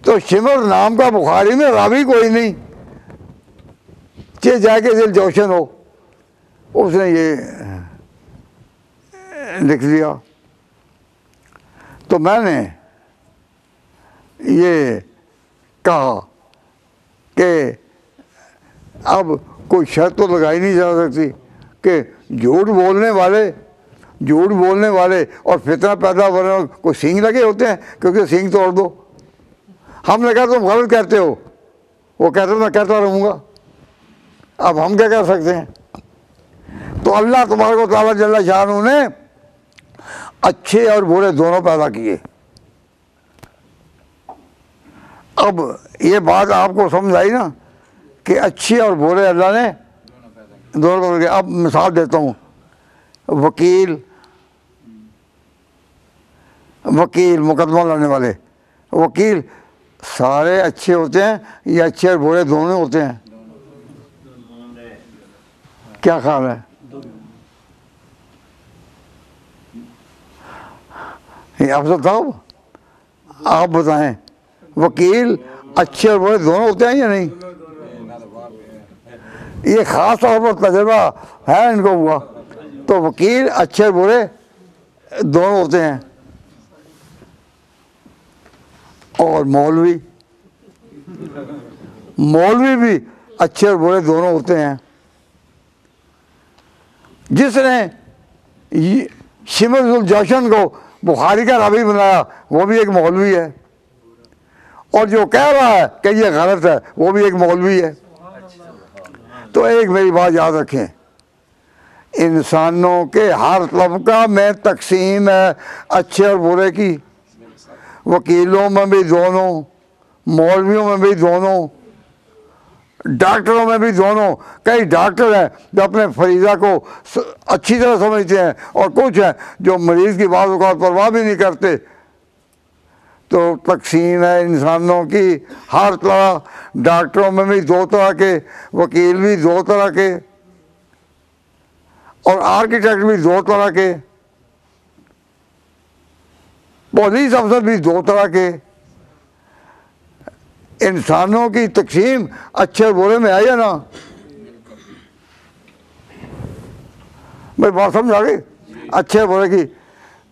تو شمر نام کا بخاری میں راوی کوئی نہیں، جا کے دل جوشن ہو. اس نے یہ لکھ دیا. تو میں نے یہ کہا کہ اب کوئی شرط تو لگائی نہیں جا سکتی کہ جھوٹ بولنے والے اور فتنہ پیدا ہونے کو سینگ لگے ہوتے ہیں کیونکہ سینگ توڑ دو. ہم نے کہا تم غلط کہتے ہو، وہ کہتا میں کہتا رہوں گا، اب ہم کیا کر سکتے ہیں. تو اللہ تبارک و تعالیٰ جل شانہ نے اچھے اور برے دونوں پیدا کیے. اب یہ بات آپ کو سمجھ آئی نا کہ اچھے اور برے اللہ نے دونوں پیدا کیے. اب مثال دیتا ہوں، وکیل مقدمہ لڑنے والے، وکیل سارے اچھے ہوتے ہیں یا اچھے اور برے دونوں ہوتے ہیں؟ کیا خیال ہے؟ آپ بتاؤ، آپ بتائیں، وکیل اچھے اور برے دونوں ہوتے ہیں یا نہیں؟ یہ خاص طور پر تجربہ ہے ان کو ہوا. تو وکیل اچھے اور برے دونوں ہوتے ہیں. اور مولوی بھی اچھے اور برے دونوں ہوتے ہیں. جس نے شمر ذوالجوشن کو بخاری کا راوی بنایا وہ بھی ایک مولوی ہے، اور جو کہہ رہا ہے کہ یہ غلط ہے وہ بھی ایک مولوی ہے. تو ایک میری بات یاد رکھیں، انسانوں کے ہر طبقہ میں تقسیم ہے اچھے اور برے کی. وکیلوں میں بھی دونوں، مولویوں میں بھی دونوں، ڈاکٹروں میں بھی دونوں. کئی ڈاکٹر ہیں جو اپنے فریضہ کو اچھی طرح سمجھتے ہیں، اور کچھ ہیں جو مریض کی بعض اوقات پرواہ بھی نہیں کرتے. تو تقسیم ہے انسانوں کی ہر طرح. ڈاکٹروں میں بھی 2 طرح کے، وکیل بھی 2 طرح کے، اور آرکیٹیکٹ بھی 2 طرح کے، پولیس افسر بھی 2 طرح کے. انسانوں کی تقسیم اچھے اور برے میں آئی ہے نا؟ میں بات سمجھ آ گئی؟ اچھے اور برے کی.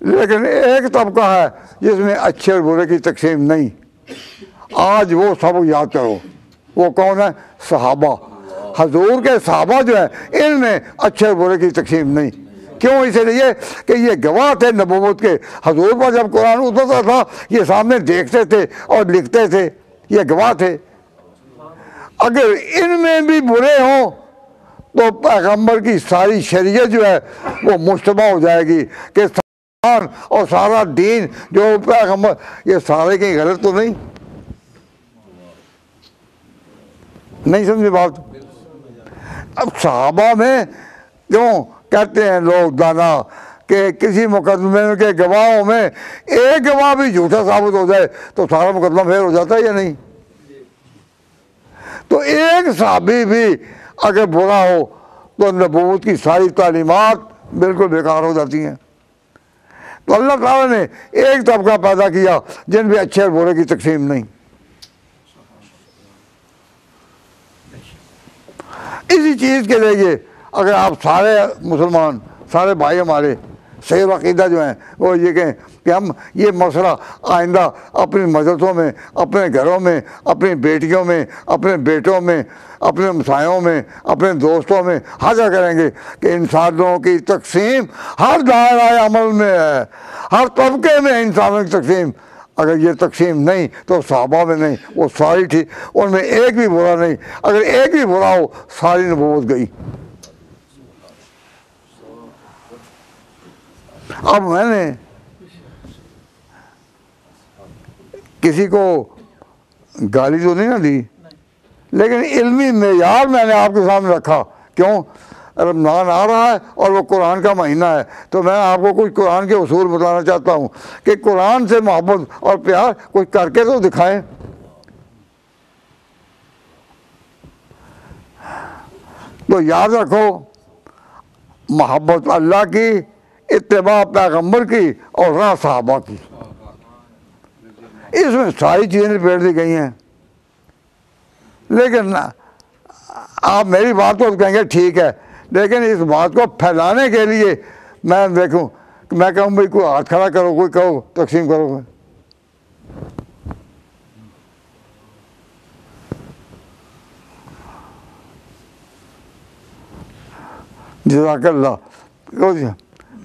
لیکن ایک طبقہ ہے جس میں اچھے اور برے کی تقسیم نہیں. آج وہ سب یاد کرو، وہ کون ہے؟ صحابہ. حضور کے صحابہ جو ہیں ان میں اچھے اور برے کی تقسیم نہیں. کیوں؟ اس لیے کہ یہ گواہ تھے نبوت کے. حضور پر جب قرآن اترتا تھا یہ سامنے دیکھتے تھے اور لکھتے تھے، یہ گواہ تھے. اگر ان میں بھی برے ہوں تو پیغمبر کی ساری شریعت جو ہے وہ مشتبہ ہو جائے گی کہ اور سارا دین جو پیغمبر، یہ سارے کہیں غلط تو نہیں سمجھے بات. اب صحابہ میں کیوں کہتے ہیں لوگ دانا کہ کسی مقدمے کے گواہوں میں ایک گواہ بھی جھوٹا ثابت ہو جائے تو سارا مقدمہ پھیر ہو جاتا ہے یا نہیں؟ تو ایک صحابی بھی اگر برا ہو تو نبوت کی ساری تعلیمات بالکل بیکار ہو جاتی ہیں. تو اللہ تعالیٰ نے ایک طبقہ پیدا کیا جن میں اچھے اور برے کی تقسیم نہیں. اسی چیز کے لیے اگر آپ سارے مسلمان، سارے بھائی ہمارے صحیح عقیدہ جو ہیں وہ یہ کہیں کہ ہم یہ مسئلہ آئندہ اپنی مدرسوں میں، اپنے گھروں میں، اپنی بیٹیوں میں، اپنے بیٹوں میں، اپنے ہمسایوں میں، اپنے دوستوں میں حاضر کریں گے کہ انسانوں کی تقسیم ہر دائرہ عمل میں ہے، ہر طبقے میں انسانوں کی تقسیم اگر یہ تقسیم نہیں تو صحابہ میں نہیں، وہ ساری ٹھیک، ان میں ایک بھی برا نہیں، اگر ایک بھی برا ہو ساری نبوت گئی۔ اب میں نے کسی کو گالی تو نہیں نہ دی، لیکن علمی معیار میں نے آپ کے سامنے رکھا۔ کیوں؟ رمضان آ رہا ہے اور وہ قرآن کا مہینہ ہے، تو میں آپ کو کچھ قرآن کے اصول بتانا چاہتا ہوں کہ قرآن سے محبت اور پیار کچھ کر کے تو دکھائیں۔ تو یاد رکھو، محبت اللہ کی، اتباع پیغمبر کی اور راہ صحابہ کی، اس میں ساری چیزیں لپیٹ دی گئی ہیں۔ لیکن آپ میری بات کو کہیں گے ٹھیک ہے، لیکن اس بات کو پھیلانے کے لیے میں دیکھوں، میں کہوں بھائی کوئی ہاتھ کھڑا کرو، کوئی کہو تقسیم کرو گے۔ جزاک اللہ۔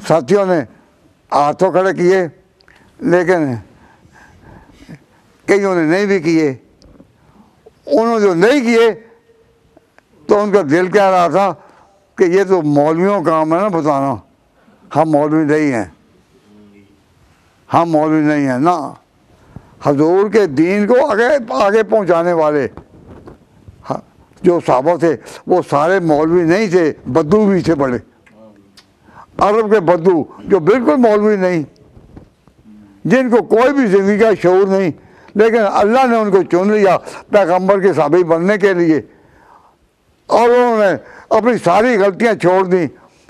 ساتھیوں نے ہاتھوں کھڑے کیے، لیکن کئیوں نے نہیں بھی کیے۔ انہوں نے جو نہیں کیے تو ان کا دل کہہ رہا تھا کہ یہ تو مولویوں کا کام ہے نا بتانا، ہم مولوی نہیں ہیں، ہم مولوی نہیں ہیں نا، حضور کے دین کو آگے پہنچانے والے جو صحابہ تھے وہ سارے مولوی نہیں تھے، بدو بھی تھے بڑے، عرب کے بدو جو بالکل مولوی نہیں، جن کو کوئی بھی زندگی کا شعور نہیں، لیکن اللہ نے ان کو چن لیا پیغمبر کے صحابی بننے کے لیے، اور انہوں نے اپنی ساری غلطیاں چھوڑ دیں۔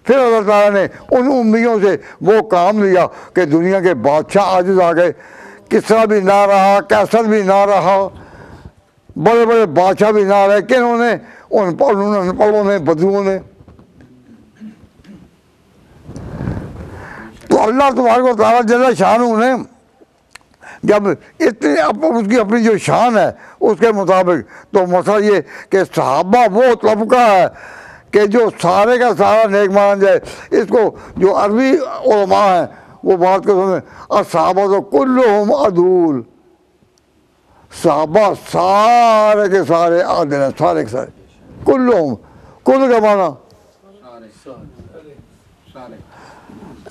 پھر اللہ تعالیٰ نے ان امیوں سے وہ کام لیا کہ دنیا کے بادشاہ عاجز آ گئے، کسرا بھی نہ رہا، کیسر بھی نہ رہا، بڑے بڑے بادشاہ بھی نہ رہے، کہ انہوں نے ان پڑھوں نے، بدوؤں نے۔ تو اللہ تبارک و تعالیٰ جل شانہ نے جب اتنی اس کی اپنی جو شان ہے اس کے مطابق، تو مسئلہ یہ کہ صحابہ وہ طبقہ ہے کہ جو سارے کا سارا نیک مان جائے۔ اس کو جو عربی علماء ہیں وہ بات کو سمجھیں، الصحابہ تو کلہم عدول، صحابہ سارے کے سارے عادل ہیں، سارے کے سارے، کلہم، کل کا معنی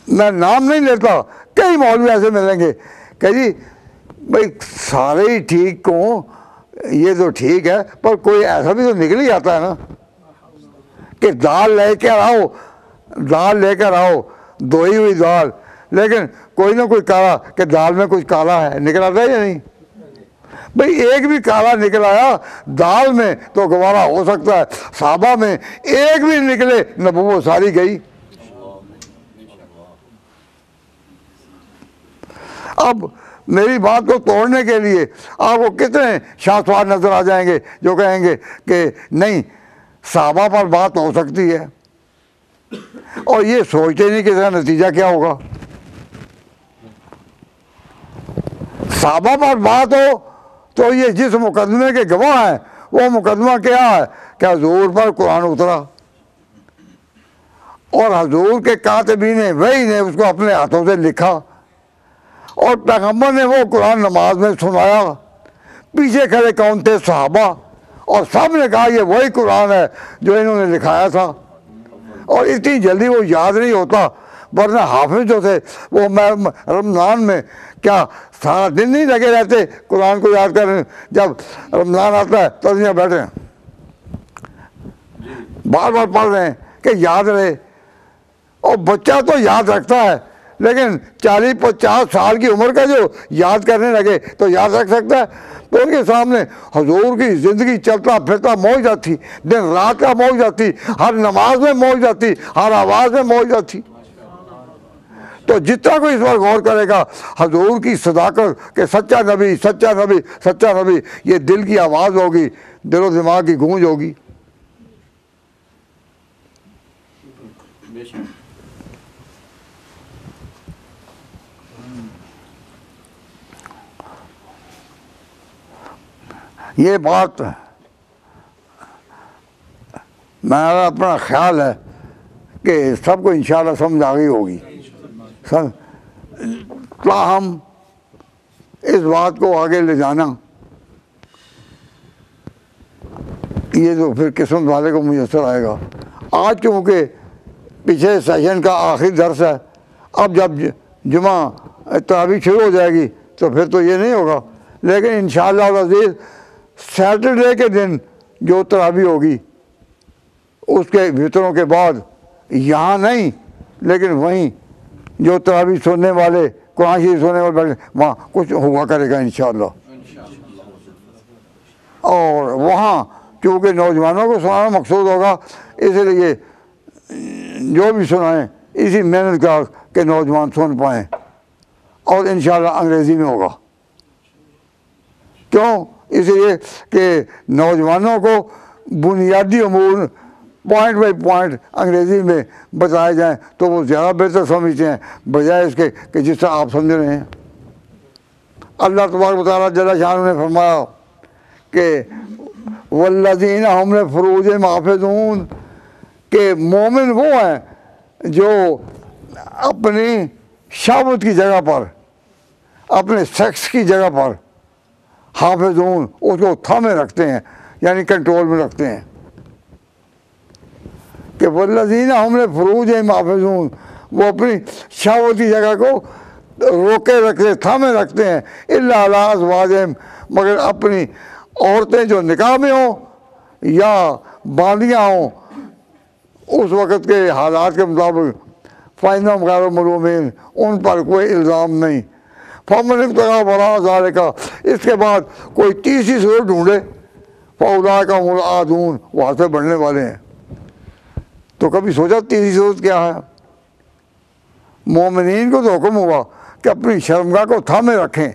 میں نام نہیں لیتا، کئی مولوی ایسے ملیں گے کہ جی بھائی سارے ہی ٹھیک ہوں، یہ تو ٹھیک ہے، پر کوئی ایسا بھی تو نکل ہی آتا ہے نا کہ دال لے کر آؤ دھوئی ہوئی دال، لیکن کوئی نہ کوئی کالا، کہ دال میں کچھ کالا ہے، نکل آتا ہے یا نہیں؟ بھائی ایک بھی کالا نکل آیا دال میں تو گوارا ہو سکتا ہے، صحابہ میں ایک بھی نکلے نبوت ساری گئی۔ اب میری بات کو توڑنے کے لیے آپ کو کتنے شاسوار نظر آ جائیں گے جو کہیں گے کہ نہیں صحابہ پر بات ہو سکتی ہے، اور یہ سوچتے نہیں کہ اس کا نتیجہ کیا ہوگا۔ صحابہ پر بات ہو تو یہ جس مقدمے کے گواہ ہیں وہ مقدمہ کیا ہے کہ حضور پر قرآن اترا، اور حضور کے کاتبین وحی نے اس کو اپنے ہاتھوں سے لکھا، اور پیغمبر نے وہ قرآن نماز میں سنایا۔ پیچھے کھڑے کون تھے؟ صحابہ، اور سب نے کہا یہ وہی قرآن ہے جو انہوں نے لکھایا تھا، اور اتنی جلدی وہ یاد نہیں ہوتا، ورنہ حافظ جو تھے وہ رمضان میں کیا سارا دن نہیں لگے رہتے قرآن کو یاد کرنے، جب رمضان آتا ہے تو یہاں بیٹھے ہیں بار بار پڑھ رہے ہیں کہ یاد رہے۔ اور بچہ تو یاد رکھتا ہے، لیکن 40-50 سال کی عمر کا جو یاد کرنے لگے تو یاد رکھ سکتا ہے؟ تو ان کے سامنے حضور کی زندگی چلتا پھرتا معجزہ تھی، دن رات کا معجزہ تھی، ہر نماز میں معجزہ تھی، ہر آواز میں معجزہ تھی۔ تو جتنا کوئی اس پر غور کرے گا حضور کی صداقت کہ سچا نبی سچا نبی سچا نبی، یہ دل کی آواز ہوگی، دل و دماغ کی گونج ہوگی۔ یہ بات میرا اپنا خیال ہے کہ سب کو انشاءاللہ سمجھ آ گئی ہوگی۔ تاہم اس بات کو آگے لے جانا یہ تو پھر قسمت والے کو میسر آئے گا. آج چونکہ پچھلے سیشن کا آخری درس ہے, اب جب جمعہ تراویح شروع ہو جائے گی تو پھر تو یہ نہیں ہوگا, لیکن انشاءاللہ العزیز سیٹرڈے کے دن جو تراویح ہوگی اس کے وطروں کے بعد یہاں نہیں لیکن وہیں جو تراویح سننے والے قرآن شریف سننے والے وہاں کچھ ہوا کرے گا انشاءاللہ. اور وہاں کیونکہ نوجوانوں کو سنانا مقصود ہوگا, اس لیے جو بھی سنائیں اسی محنت کا کہ نوجوان سن پائیں, اور انشاءاللہ انگریزی میں ہوگا. کیوں؟ اس لیے کہ نوجوانوں کو بنیادی امور پوائنٹ بائی پوائنٹ انگریزی میں بتائے جائیں تو وہ زیادہ بہتر سمجھتے ہیں بجائے اس کے کہ جس طرح آپ سمجھ رہے ہیں. اللہ تبارک و تعالیٰ جل شانہ نے فرمایا کہ والذین هم لفروجہم حافظون, کہ مومن وہ ہیں جو اپنی شہوت کی جگہ پر, اپنے سیکس کی جگہ پر حافظون, اس کو تھامے رکھتے ہیں, یعنی کنٹرول میں رکھتے ہیں. کہ والذین هم لفروجہم حافظون, وہ اپنی شہوت کی جگہ کو روکے رکھتے, تھامے رکھتے ہیں, الا علی ازواجہم, مگر اپنی عورتیں جو نکاح میں ہوں یا باندیاں ہوں اس وقت کے حالات کے مطابق, فإنہم غیر ملومین, ان پر کوئی الزام نہیں. فمن ابتغی وراء ذلک, اس کے بعد کوئی تیسری صورت ڈھونڈے, فاولئک هم العادون, وہاں سے بڑھنے والے ہیں. تو کبھی سوچا تیسری صورت کیا ہے؟ مومنین کو تو حکم ہوا کہ اپنی شرمگاہ کو تھامے رکھیں,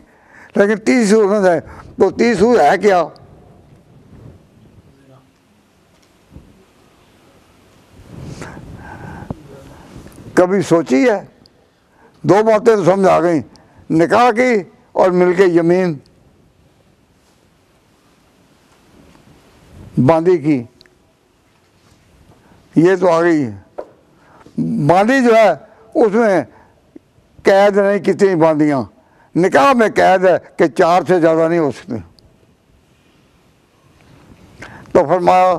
لیکن تیسری صورت نہ جائے, تو تیسری صورت ہے کیا؟ کبھی سوچی ہے؟ دو باتیں تو سمجھ آ گئیں, نکاح کی اور مل کے یمین باندی کی, یہ تو آ گئی ہے. باندی جو ہے اس میں قید نہیں کتنی باندیاں, نکاح میں قید ہے کہ 4 سے زیادہ نہیں ہو سکتے. تو فرمایا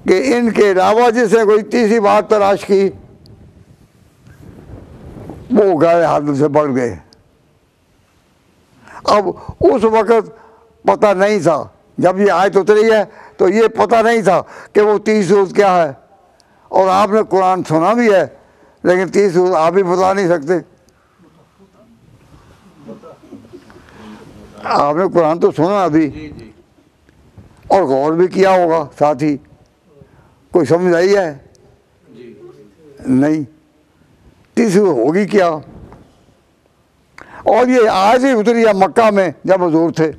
کہ ان کے علاوہ جسے کوئی تیسری بات تلاش کی وہ غیر حد سے بڑھ گئے. اب اس وقت پتہ نہیں تھا, جب یہ آیت اتری ہے تو یہ پتہ نہیں تھا کہ وہ تیسری صورت کیا ہے, اور آپ نے قرآن سنا بھی ہے لیکن تیسری صورت آپ بھی بتا نہیں سکتے. آپ نے قرآن تو سنا ابھی اور غور بھی کیا ہوگا ساتھ ہی, کوئی سمجھ آئی ہے؟ نہیں. تیسری ہوگی کیا؟ اور یہ آج ہی اتری ہے مکہ میں جب حضور تھے.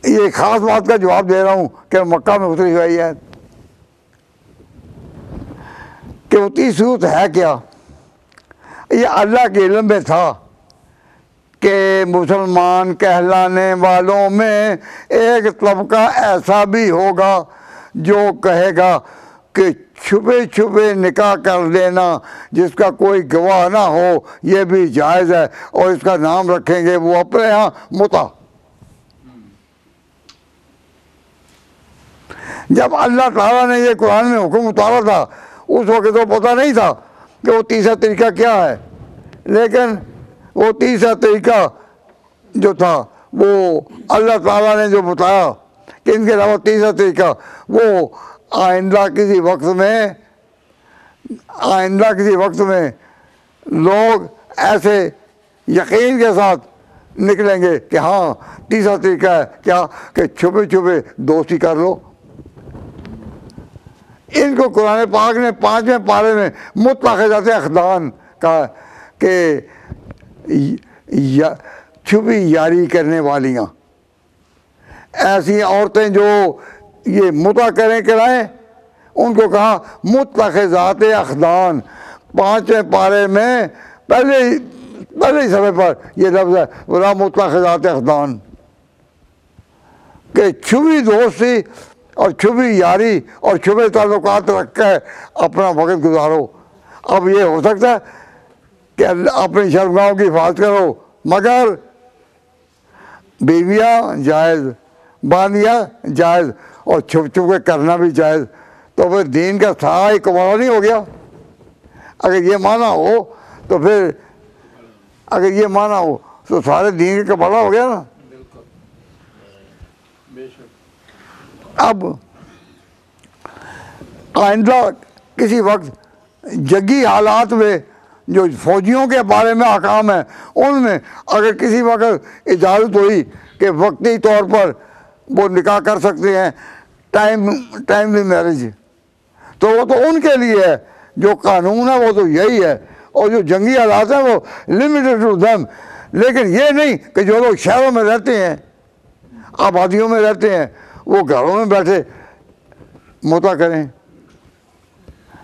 یہ خاص بات کا جواب دے رہا ہوں کہ مکہ میں اتری ہوئی ہے کہ وہ تیسری صورت ہے کیا. یہ اللہ کے علم میں تھا کہ مسلمان کہلانے والوں میں ایک طبقہ ایسا بھی ہوگا جو کہے گا کہ چھپے چھپے نکاح کر لینا جس کا کوئی گواہ نہ ہو یہ بھی جائز ہے, اور اس کا نام رکھیں گے وہ اپنے ہاں متع. جب اللہ تعالیٰ نے یہ قرآن میں حکم اتارا تھا اس وقت تو پتہ نہیں تھا کہ وہ تیسرا طریقہ کیا ہے, لیکن وہ تیسرا طریقہ جو تھا وہ اللہ تعالیٰ نے جو بتایا کہ ان کے علاوہ تیسرا طریقہ, وہ آئندہ کسی وقت میں لوگ ایسے یقین کے ساتھ نکلیں گے کہ ہاں تیسرا طریقہ ہے کیا, کہ چھپے چھپے دوستی کر لو. ان کو قرآن پاک نے 5ویں پارے میں متخذات اخدان کہا کہ چھپی یاری کرنے والیاں, ایسی عورتیں جو یہ متع کرائیں ان کو کہا متخذات اخدان. 5ویں پارے میں پہلے ہی صفحے پر یہ لفظ ہے ولا متخذات اخدان, کہ چھپی دوستی اور چھپی یاری اور چھپے تعلقات رکھ کے اپنا وقت گزارو. اب یہ ہو سکتا ہے کہ اپنی شرمگاہوں کی حفاظت کرو، مگر بیویاں جائز، باندیاں جائز، اور چھپ چھپ کے کرنا بھی جائز. تو پھر دین کا سارا ہی کمانا نہیں ہو گیا؟ اگر یہ مانا ہو تو پھر اگر یہ مانا ہو تو سارے دین کا کمانا ہو گیا نا. اب آئندہ کسی وقت جنگی حالات میں جو فوجیوں کے بارے میں احکام ہیں ان میں اگر کسی وقت اجازت ہوئی کہ وقتی طور پر وہ نکاح کر سکتے ہیں، ٹائملی میرج، تو وہ تو ان کے لیے ہے. جو قانون ہے وہ تو یہی ہے، اور جو جنگی حالات ہیں وہ لمیٹڈ ٹو دیم. لیکن یہ نہیں کہ جو لوگ شہروں میں رہتے ہیں، آبادیوں میں رہتے ہیں، وہ گھروں میں بیٹھے متع کریں،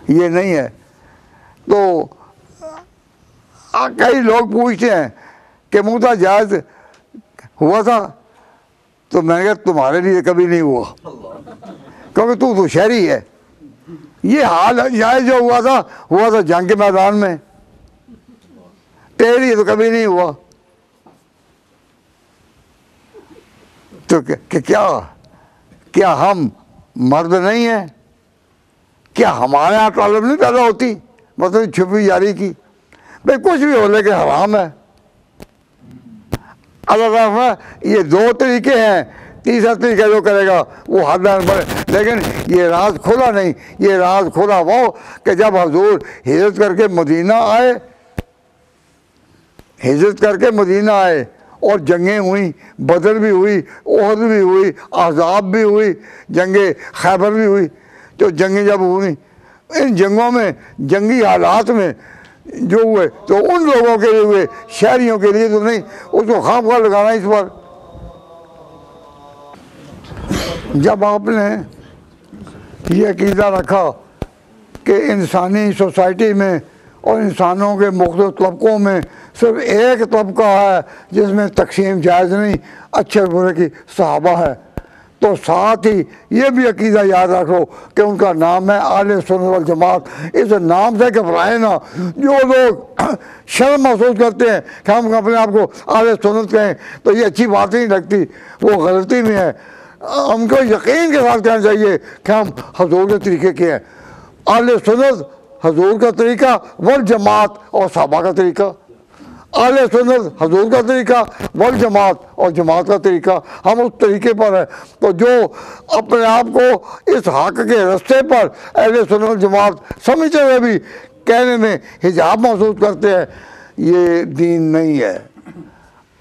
یہ نہیں ہے. تو کئی لوگ پوچھتے ہیں کہ متع جائز ہوا تھا؟ تو میں نے کہا تمہارے لیے کبھی نہیں ہوا، کیونکہ تو شہری ہے. یہ حال جائز جو ہوا تھا جنگ کے میدان میں، تیرے لیے تو کبھی نہیں ہوا. تو کیا ہم مرد نہیں ہیں؟ کیا ہمارے یہاں طالب نہیں پیدا ہوتی مطلب چھپی جاری کی؟ بھائی کچھ بھی ہو لیکن حرام ہے. اللہ تعالیٰ یہ دو طریقے ہیں، تیسرا طریقہ جو کرے گا وہ حد بڑھے. لیکن یہ راز کھولا نہیں، یہ راز کھولا وہ کہ جب حضور ہجرت کر کے مدینہ آئے اور جنگیں ہوئیں، بدر بھی ہوئی، احد بھی ہوئی، احزاب بھی ہوئی، جنگ خیبر بھی ہوئی. تو جنگیں جب ہوئی، ان جنگوں میں جنگی حالات میں جو ہوئے تو ان لوگوں کے لیے ہوئے، شہریوں کے لیے تو نہیں. اس کو خواہ خواہ لگانا اس پر. جب آپ نے یہ عقیدہ رکھا کہ انسانی سوسائٹی میں اور انسانوں کے مختلف طبقوں میں صرف ایک طبقہ ہے جس میں تقسیم جائز نہیں، اچھے برے کی صحابہ ہے، تو ساتھ ہی یہ بھی عقیدہ یاد رکھو کہ ان کا نام ہے اہل سنت والجماعت. اس نام سے گھبرائے نا. جو لوگ شرم محسوس کرتے ہیں کہ ہم اپنے آپ کو اہل سنت کہیں تو یہ اچھی بات نہیں لگتی، وہ غلطی میں ہے. ہم کو یقین کے ساتھ کہنا چاہیے کہ ہم حضور کے طریقے کے ہیں. اہل سنت حضور کا طریقہ والجماعت اور صحابہ کا طریقہ، اہل سنت حضور کا طریقہ والجماعت اور جماعت کا طریقہ، ہم اس طریقے پر ہیں. تو جو اپنے آپ کو اس حق کے رستے پر اہل سنت والجماعت سمجھتے ہوئے بھی کہنے میں حجاب محسوس کرتے ہیں، یہ دین نہیں ہے.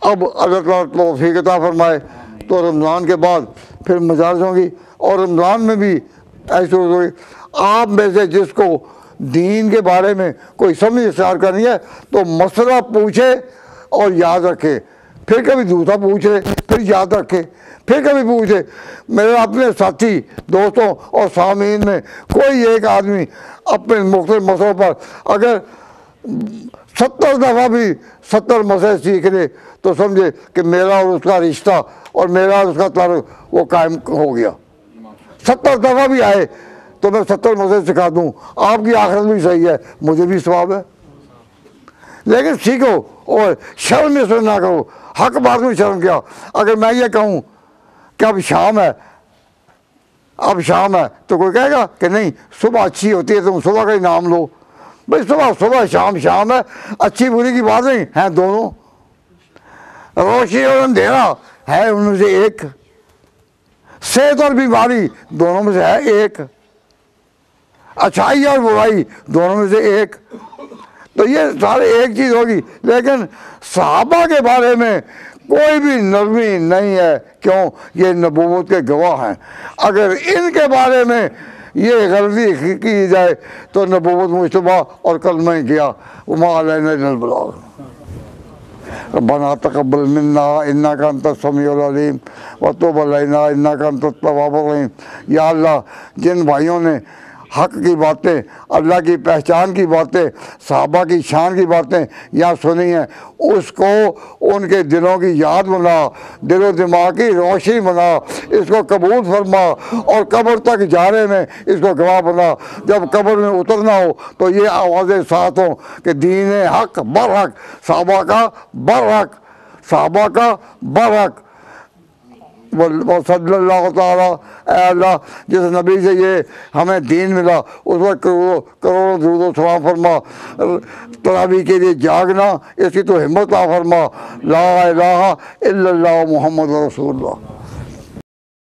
اب اللہ تعالیٰ توفیق عطا فرمائے تو رمضان کے بعد پھر مجالس ہوں گی، اور رمضان میں بھی ایسی صورت ہوگی آپ میں سے جس کو دین کے بارے میں کوئی سمجھ اختیار کرنی ہے تو مسئلہ پوچھے اور یاد رکھے، پھر کبھی دوسرا پوچھے، پھر یاد رکھے، پھر کبھی پوچھے. میرے اپنے ساتھی دوستوں اور سامعین میں کوئی ایک آدمی اپنے مختلف مسئلوں پر اگر 70 دفعہ بھی 70 مسئلے سیکھ لے تو سمجھے کہ میرا اور اس کا رشتہ اور میرا اور اس کا تعلق وہ قائم ہو گیا. 70 دفعہ بھی آئے تو میں 70 مسئلے سکھا دوں، آپ کی آخرت بھی صحیح ہے، مجھے بھی ثواب ہے. لیکن سیکھو اور شرم میں سے نہ کرو. حق بات میں شرم کیا؟ اگر میں یہ کہوں کہ اب شام ہے تو کوئی کہے گا کہ نہیں صبح اچھی ہوتی ہے، تم صبح کا ہی نام لو. بھائی صبح شام ہے، اچھی بری کی بات نہیں ہے. دونوں روشنی اور اندھیرا ہے ان میں سے ایک، صحت اور بیماری دونوں میں سے ہے ایک، اچھائی اور برائی دونوں میں سے ایک. تو یہ سارے ایک چیز ہوگی. لیکن صحابہ کے بارے میں کوئی بھی نرمی نہیں ہے. کیوں؟ یہ نبوت کے گواہ ہیں. اگر ان کے بارے میں یہ غلطی کی جائے تو نبوت مشتبہ اور کلمہ کیا وما علینا الا البلاغ. ربنا تقبل منا انک انت السمیع العلیم وتب علینا انک انت التواب الرحیم. یا اللہ، جن بھائیوں نے حق کی باتیں، اللہ کی پہچان کی باتیں، صحابہ کی شان کی باتیں یہاں سنی ہیں، اس کو ان کے دلوں کی یاد بنا، دل و دماغ کی روشنی بنا، اس کو قبول فرما، اور قبر تک جانے میں اس کو گواہ بنا۔ جب قبر میں اترنا ہو تو یہ آوازیں ساتھ ہوں کہ دین حق برحق، صحابہ کا برحق، صحابہ کا برحق۔ صلی اللہ تعالیٰ، اے اللہ جس نبی سے یہ ہمیں دین ملا اس وقت کروڑوں درود و سلام فرما، تراویح کے لیے جاگنا اس کی تو ہمت عطا فرما۔ لا الہ الا اللہ محمد رسول اللہ۔